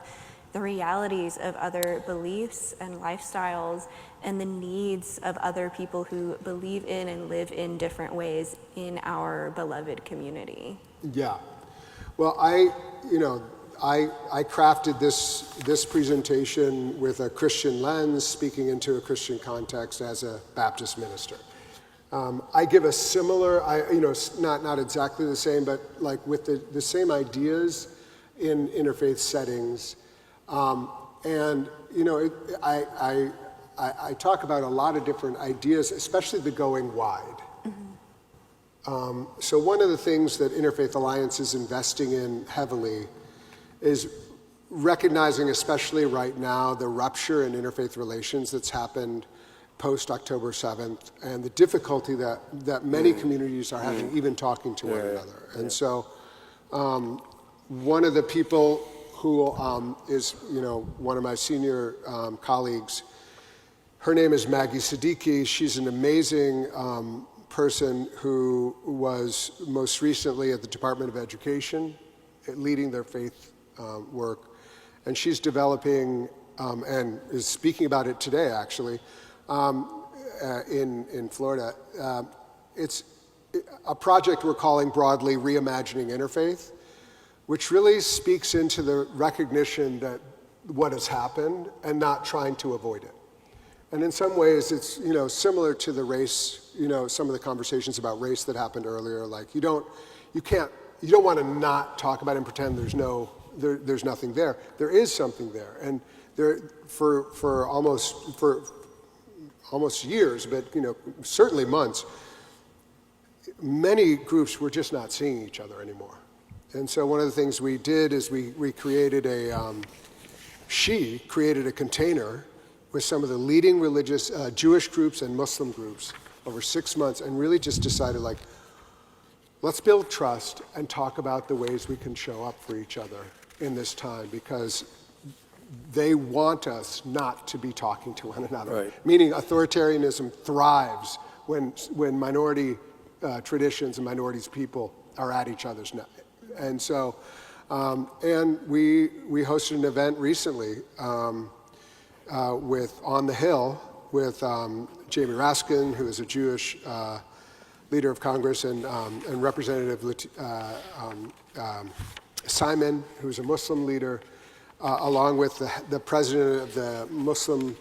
the realities of other beliefs and lifestyles and the needs of other people who believe in and live in different ways in our beloved community. Yeah. Well, I crafted this presentation with a Christian lens, speaking into a Christian context as a Baptist minister. I give a similar, not exactly the same, but like with the same ideas in interfaith settings. I talk about a lot of different ideas, especially the going wide. Mm-hmm. So one of the things that Interfaith Alliance is investing in heavily is recognizing, especially right now, the rupture in interfaith relations that's happened post-October 7th, and the difficulty that many communities are having even talking to one another. And so one of the people who is one of my senior colleagues. Her name is Maggie Siddiqui. She's an amazing person who was most recently at the Department of Education, leading their faith work. And she's developing, and is speaking about it today, actually, in Florida. It's a project we're calling broadly Reimagining Interfaith, which really speaks into the recognition that what has happened and not trying to avoid it. And in some ways, it's similar to the race, some of the conversations about race that happened earlier. Like you don't want to not talk about it and pretend there's nothing there. There is something there, and there for almost years, but certainly months. Many groups were just not seeing each other anymore, and so one of the things we did is we created she created a container with some of the leading religious Jewish groups and Muslim groups over 6 months, and really just decided, like, let's build trust and talk about the ways we can show up for each other in this time, because they want us not to be talking to one another. Right. Meaning authoritarianism thrives when minority traditions and minorities people are at each other's neck. And so, and we hosted an event recently with On the Hill with Jamie Raskin, who is a Jewish leader of Congress, and Representative Simon, who's a Muslim leader, along with the president of the Muslim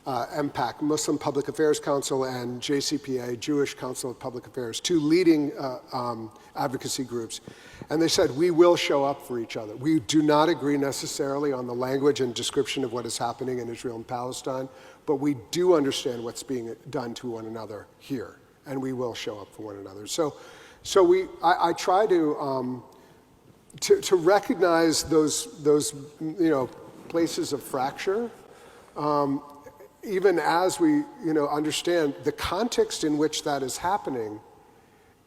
MPAC, Muslim Public Affairs Council, and JCPA, Jewish Council of Public Affairs, two leading advocacy groups. And they said, we will show up for each other. We do not agree necessarily on the language and description of what is happening in Israel and Palestine, but we do understand what's being done to one another here, and we will show up for one another. So I try to recognize those places of fracture, even as we understand the context in which that is happening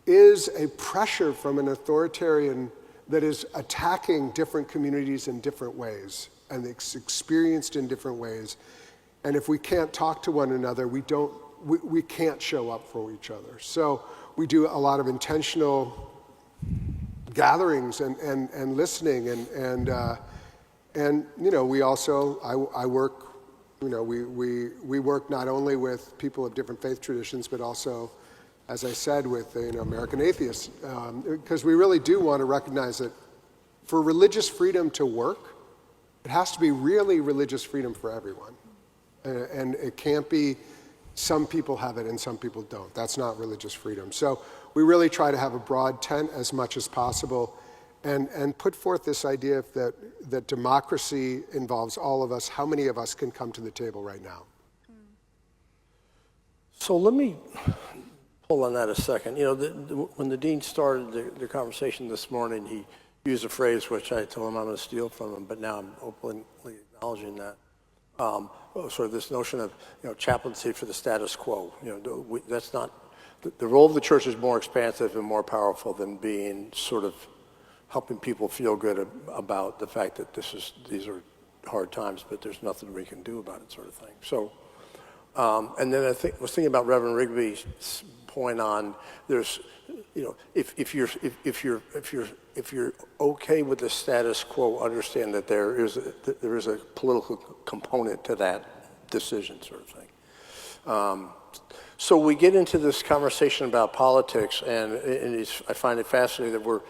is a pressure from an authoritarian that is attacking different communities in different ways, and it's experienced in different ways. And if we can't talk to one another, we can't show up for each other. So we do a lot of intentional gatherings and listening, and we also I work. We work not only with people of different faith traditions, but also, as I said, with American atheists, because we really do want to recognize that for religious freedom to work, it has to be really religious freedom for everyone, and it can't be some people have it and some people don't. That's not religious freedom. So we really try to have a broad tent as much as possible, and put forth this idea that democracy involves all of us. How many of us can come to the table right now? So let me pull on that a second. When the dean started the conversation this morning, he used a phrase which I told him I'm going to steal from him, but now I'm openly acknowledging that. Sort of this notion of chaplaincy for the status quo. That's not the role of the church is more expansive and more powerful than being sort of helping people feel good about the fact that these are hard times, but there's nothing we can do about it, sort of thing. So, and then I was thinking about Reverend Rigby's point on there's, if you're okay with the status quo, understand that there is a political component to that decision, sort of thing. So we get into this conversation about politics, and I find it fascinating that we're,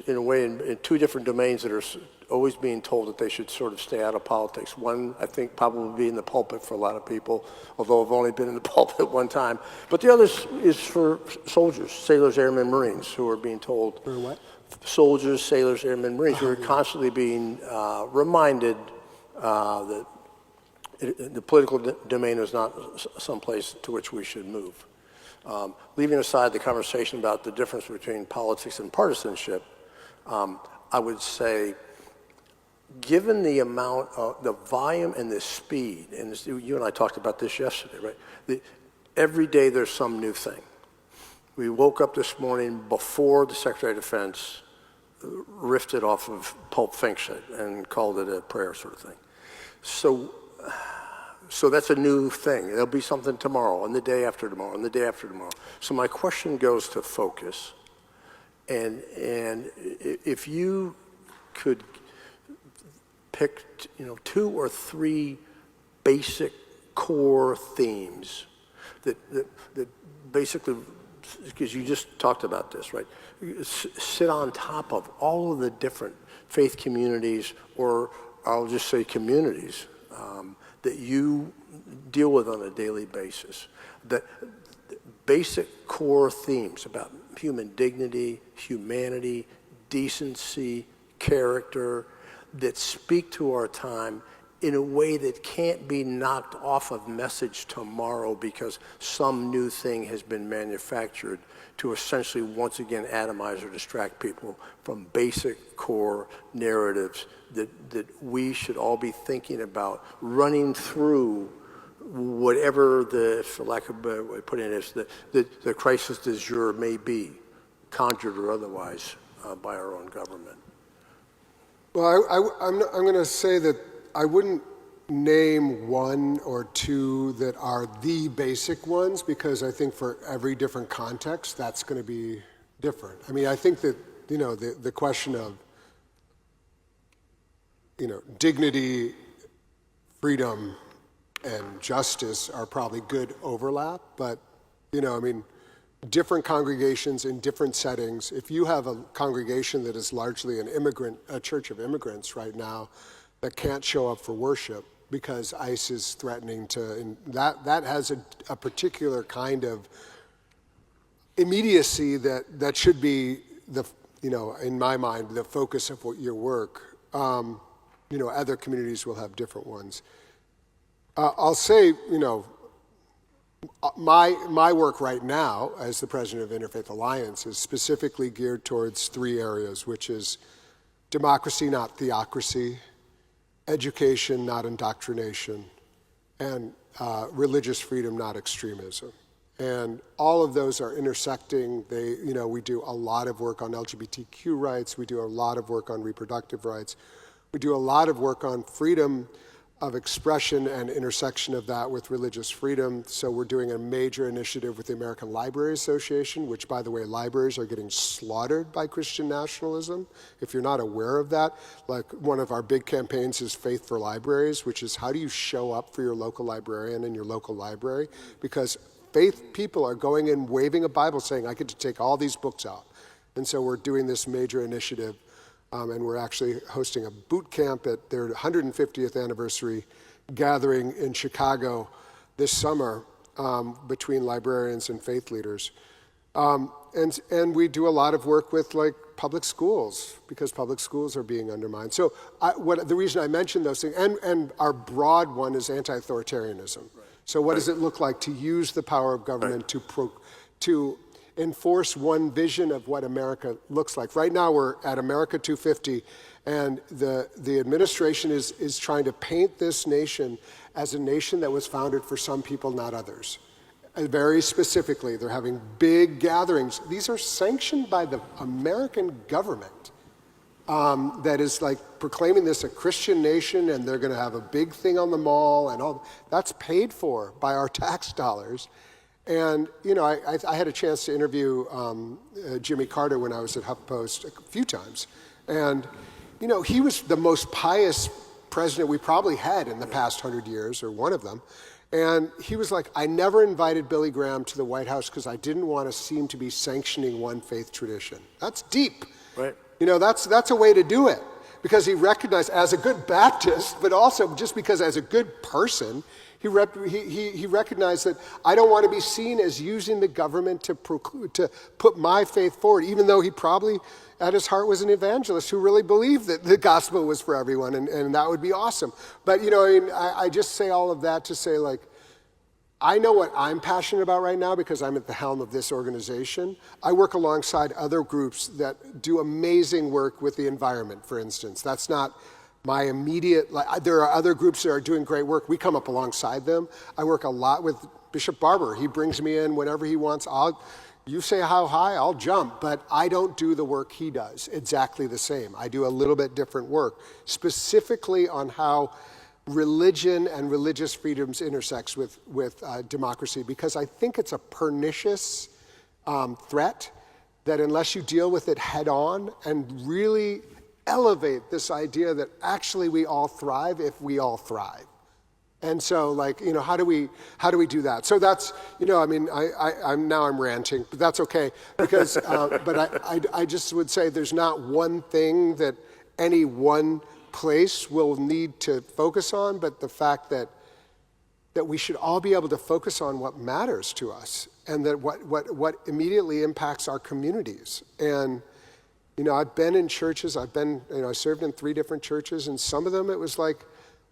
in a way, in two different domains that are always being told that they should sort of stay out of politics. One, I think, probably be in the pulpit for a lot of people, although I've only been in the pulpit one time. But the other is for soldiers, sailors, airmen, Marines, who are being told. For what? Soldiers, sailors, airmen, Marines, who are constantly being reminded that the political domain is not some place to which we should move. Leaving aside the conversation about the difference between politics and partisanship, I would say, given the amount of the volume and the speed, and you and I talked about this yesterday, right? Every day there's some new thing. We woke up this morning before the Secretary of Defense riffed it off of Pulp Fiction and called it a prayer sort of thing. So that's a new thing. There'll be something tomorrow, and the day after tomorrow, and the day after tomorrow. So my question goes to focus. And if you could pick, 2 or 3 basic core themes that basically, because you just talked about this, right? Sit on top of all of the different faith communities, or I'll just say communities, that you deal with on a daily basis. That basic core themes about human dignity, humanity, decency, character, that speak to our time in a way that can't be knocked off of message tomorrow because some new thing has been manufactured to essentially once again atomize or distract people from basic core narratives that we should all be thinking about running through whatever the, for lack of a better way of putting it, is the crisis du jour may be, conjured or otherwise, by our own government. Well, I'm going to say that I wouldn't name 1 or 2 that are the basic ones, because I think for every different context, that's going to be different. I mean, I think that, the question of, dignity, freedom, and justice are probably good overlap, but, different congregations in different settings. If you have a congregation that is largely a church of immigrants right now that can't show up for worship because ICE is threatening to, that has a particular kind of immediacy that should be in my mind, the focus of your work. Other communities will have different ones. I'll say, my work right now as the president of Interfaith Alliance is specifically geared towards 3 areas, which is democracy, not theocracy, education, not indoctrination, and religious freedom, not extremism. And all of those are intersecting. We do a lot of work on LGBTQ rights. We do a lot of work on reproductive rights. We do a lot of work on freedom of expression and intersection of that with religious freedom. So we're doing a major initiative with the American Library Association, which, by the way, libraries are getting slaughtered by Christian nationalism. If you're not aware of that, like one of our big campaigns is Faith for Libraries, which is how do you show up for your local librarian in your local library? Because faith people are going in waving a Bible saying, I get to take all these books out. And so we're doing this major initiative. And we're actually hosting a boot camp at their 150th anniversary gathering in Chicago this summer between librarians and faith leaders. And we do a lot of work with public schools, because public schools are being undermined. So the reason I mentioned those things, and our broad one is anti-authoritarianism. Right. So what does it look like to use the power of government to enforce one vision of what America looks like? Right now we're at America 250, and the administration is trying to paint this nation as a nation that was founded for some people, not others. And very specifically, they're having big gatherings. These are sanctioned by the American government that is proclaiming this a Christian nation, and they're going to have a big thing on the mall, and all that's paid for by our tax dollars. And, I had a chance to interview Jimmy Carter when I was at HuffPost a few times. And, he was the most pious president we probably had in the past 100 years, or one of them. And he was like, I never invited Billy Graham to the White House because I didn't want to seem to be sanctioning one faith tradition. That's deep. Right. That's a way to do it. Because he recognized, as a good Baptist, but also just because as a good person, he recognized that I don't want to be seen as using the government to put my faith forward, even though he probably at his heart was an evangelist who really believed that the gospel was for everyone, and that would be awesome. But I just say all of that to say, I know what I'm passionate about right now because I'm at the helm of this organization. I work alongside other groups that do amazing work with the environment, for instance. That's not my immediate, there are other groups that are doing great work. We come up alongside them. I work a lot with Bishop Barber. He brings me in whenever he wants. you say how high, I'll jump, but I don't do the work he does exactly the same. I do a little bit different work, specifically on how religion and religious freedoms intersects with democracy, because I think it's a pernicious threat that unless you deal with it head on and really elevate this idea that actually we all thrive if we all thrive. And so, like, you know, how do we do that? So that's, you know, I mean, I'm ranting, but that's okay, because, but I just would say there's not one thing that any one place will need to focus on, but the fact that we should all be able to focus on what matters to us, and that what immediately impacts our communities. And, you know, I've been in churches, I served in 3 different churches, and some of them it was like,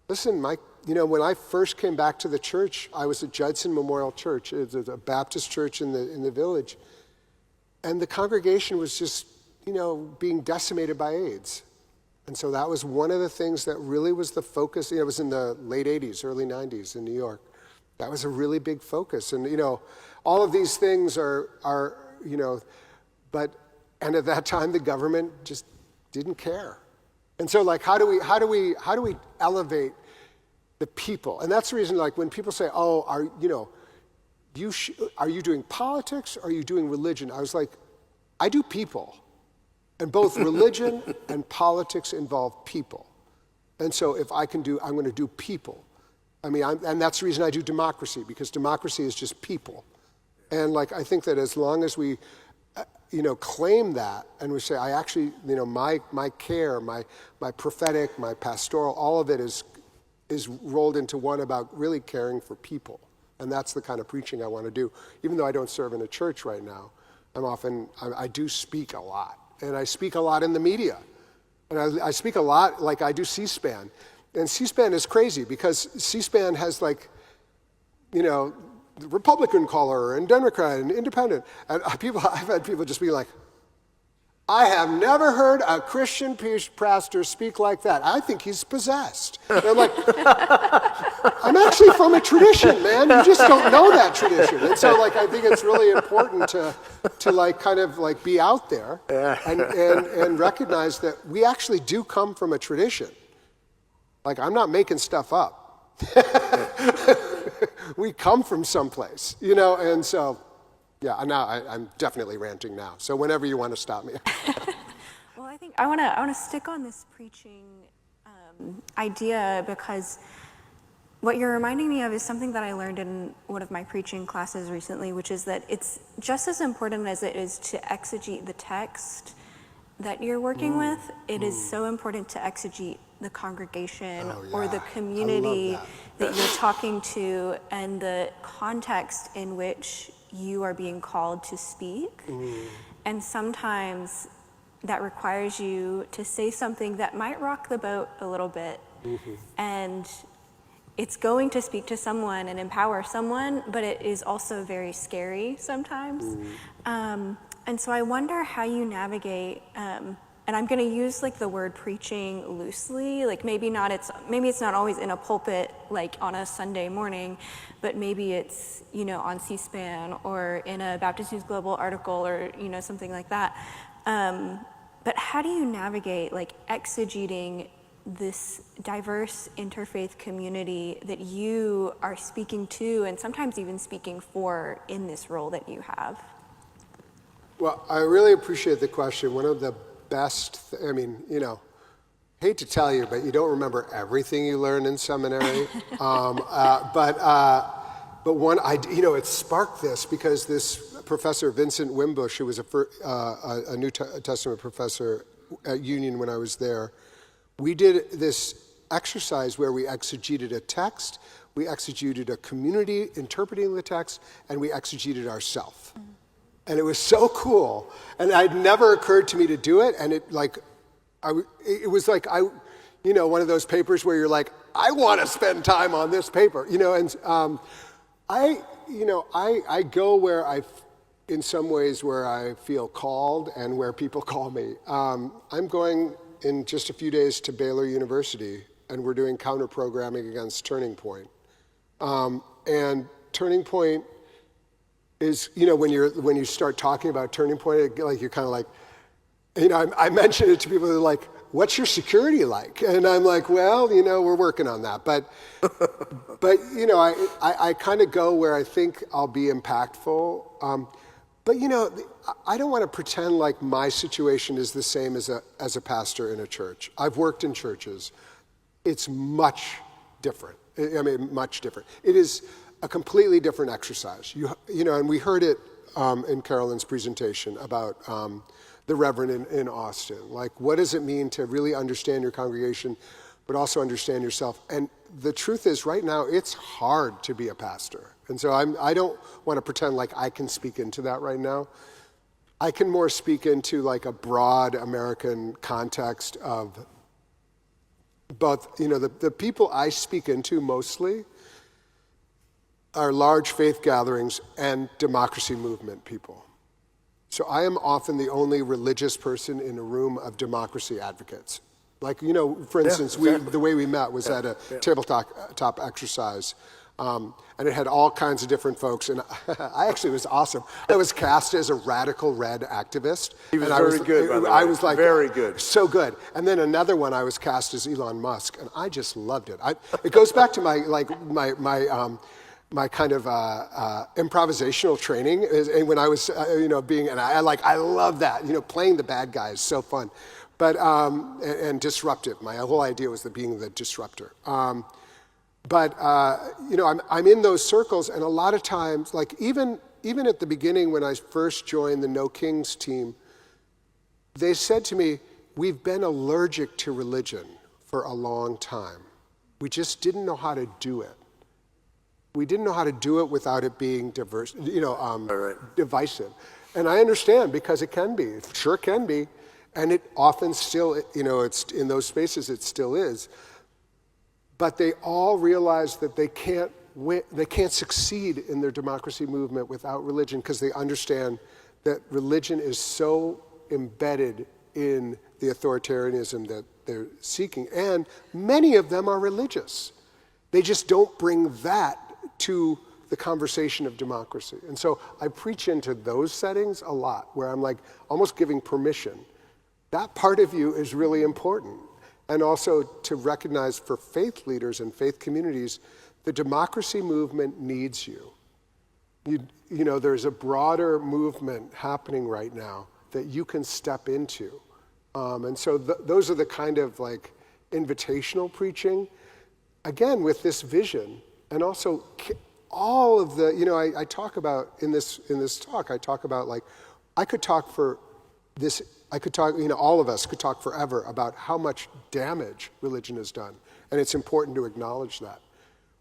listen, you know, when I first came back to the church, I was at Judson Memorial Church. It was a Baptist church in the village. And the congregation was just, you know, being decimated by AIDS. And so that was one of the things that really was the focus. You know, it was in the late 80s, early 90s in New York. That was a really big focus. And, you know, all of these things are you know, and at that time the government just didn't care. And so, like, how do we elevate the people? And that's the reason, like, when people say, "Oh, are you doing politics or are you doing religion?" I was like, I do people, and both religion and politics involve people. And so, if I can I'm going to do people. I mean, and that's the reason I do democracy, because democracy is just people. And, like, I think that as long as we you know, claim that, and we say, I actually, you know, my care, my prophetic, my pastoral, all of it is rolled into one about really caring for people. And that's the kind of preaching I want to do. Even though I don't serve in a church right now, I do speak a lot. And I speak a lot in the media. And I speak a lot, like I do C-SPAN. And C-SPAN is crazy, because C-SPAN has, like, you know, the Republican caller and Democrat and independent. And I've had people just be like, I have never heard a Christian pastor speak like that. I think he's possessed. And I'm like, I'm actually from a tradition, man. You just don't know that tradition. And so, like, I think it's really important to like, kind of like be out there and recognize that we actually do come from a tradition. Like, I'm not making stuff up. We come from someplace, you know, and so, yeah, now I'm definitely ranting now. So whenever you want to stop me. Well, I think I want to stick on this preaching idea, because what you're reminding me of is something that I learned in one of my preaching classes recently, which is that it's just as important as it is to exegete the text that you're working with. It is so important to exegete the congregation or the community that you're talking to, and the context in which you are being called to speak. And sometimes that requires you to say something that might rock the boat a little bit. And it's going to speak to someone and empower someone, but it is also very scary sometimes. And so I wonder how you navigate, and I'm going to use, like, the word preaching loosely. Like, maybe it's not always in a pulpit, like on a Sunday morning, but maybe it's, you know, on C-SPAN or in a Baptist News Global article, or, you know, something like that. But how do you navigate, like, exegeting this diverse interfaith community that you are speaking to, and sometimes even speaking for, in this role that you have? Well, I really appreciate the question. One of the best, I mean, you know, hate to tell you, but you don't remember everything you learned in seminary. But one, you know, it sparked this because this professor, Vincent Wimbush, who was a New Testament professor at Union when I was there, we did this exercise where we exegeted a text, we exegeted a community interpreting the text, and we exegeted ourselves. And it was so cool, and it never occurred to me to do it. And it was like you know, one of those papers where you're like, I want to spend time on this paper, you know. And I go where in some ways where I feel called and where people call me. I'm going in just a few days to Baylor University, and we're doing counter programming against Turning Point. And Turning Point is, when you start talking about turning point, like you're kind of like, I mentioned it to people, they're like, what's your security like? And I'm like, well, we're working on that. But I kind of go where I think I'll be impactful. But I don't want to pretend like my situation is the same as a pastor in a church. I've worked in churches. It's much different. Much different. It is a completely different exercise. And we heard it in Carolyn's presentation about the Reverend in Austin. Like, what does it mean to really understand your congregation, but also understand yourself? And the truth is, right now, it's hard to be a pastor. And so I don't want to pretend like I can speak into that right now. I can more speak into like a broad American context of both, the people I speak into mostly are large faith gatherings and democracy movement people. So I am often the only religious person in a room of democracy advocates. Like, for instance, exactly. the way we met was at a tabletop exercise. And it had all kinds of different folks. And it was awesome. I was cast as a radical red activist. He was very good, by the way. I was like, very good. So good. And then another one I was cast as Elon Musk. And I just loved it. It goes back to my kind of improvisational training when I was, I love that. Playing the bad guy is so fun. But, and disruptive. My whole idea was being the disruptor. But I'm in those circles, and a lot of times, like even at the beginning when I first joined the No Kings team, they said to me, we've been allergic to religion for a long time. We just didn't know how to do it. We didn't know how to do it without it being divisive. And I understand, because it can be. It sure can be. And it often still, it's in those spaces it still is. But they all realize that they can't succeed in their democracy movement without religion, because they understand that religion is so embedded in the authoritarianism that they're seeking. And many of them are religious. They just don't bring that to the conversation of democracy. And so I preach into those settings a lot, where I'm like almost giving permission. That part of you is really important. And also to recognize for faith leaders and faith communities, the democracy movement needs you. There's a broader movement happening right now that you can step into. And so those are the kind of like invitational preaching, again, with this vision. And also all of the, I talk about in this talk, I talk about like, I could talk, all of us could talk forever about how much damage religion has done. And it's important to acknowledge that.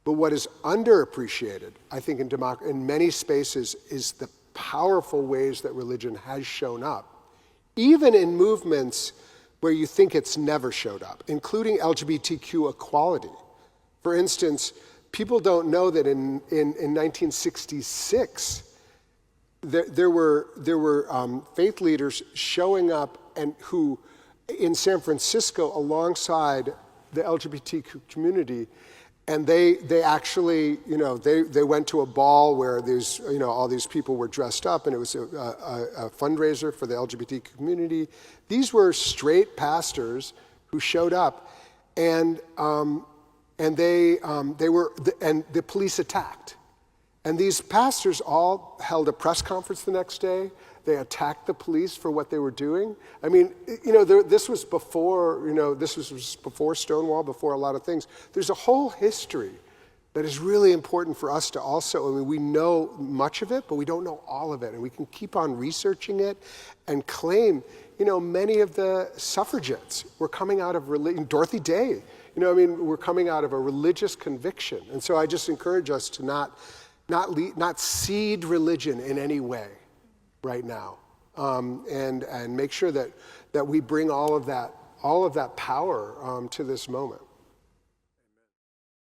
But what is underappreciated, I think, in many spaces, is the powerful ways that religion has shown up, even in movements where you think it's never showed up, including LGBTQ equality. For instance, people don't know that in 1966, there were faith leaders showing up and who, in San Francisco, alongside the LGBTQ community, and they actually, they went to a ball where there's, all these people were dressed up, and it was a fundraiser for the LGBT community. These were straight pastors who showed up, and the police attacked. And these pastors all held a press conference the next day. They attacked the police for what they were doing. I mean, this was before, this was before Stonewall, before a lot of things. There's a whole history that is really important for us to also, we know much of it, but we don't know all of it. And we can keep on researching it and claim, many of the suffragettes were coming out of religion. Dorothy Day, we're coming out of a religious conviction. And so I just encourage us to not seed religion in any way right now, and make sure that we bring all of that power to this moment.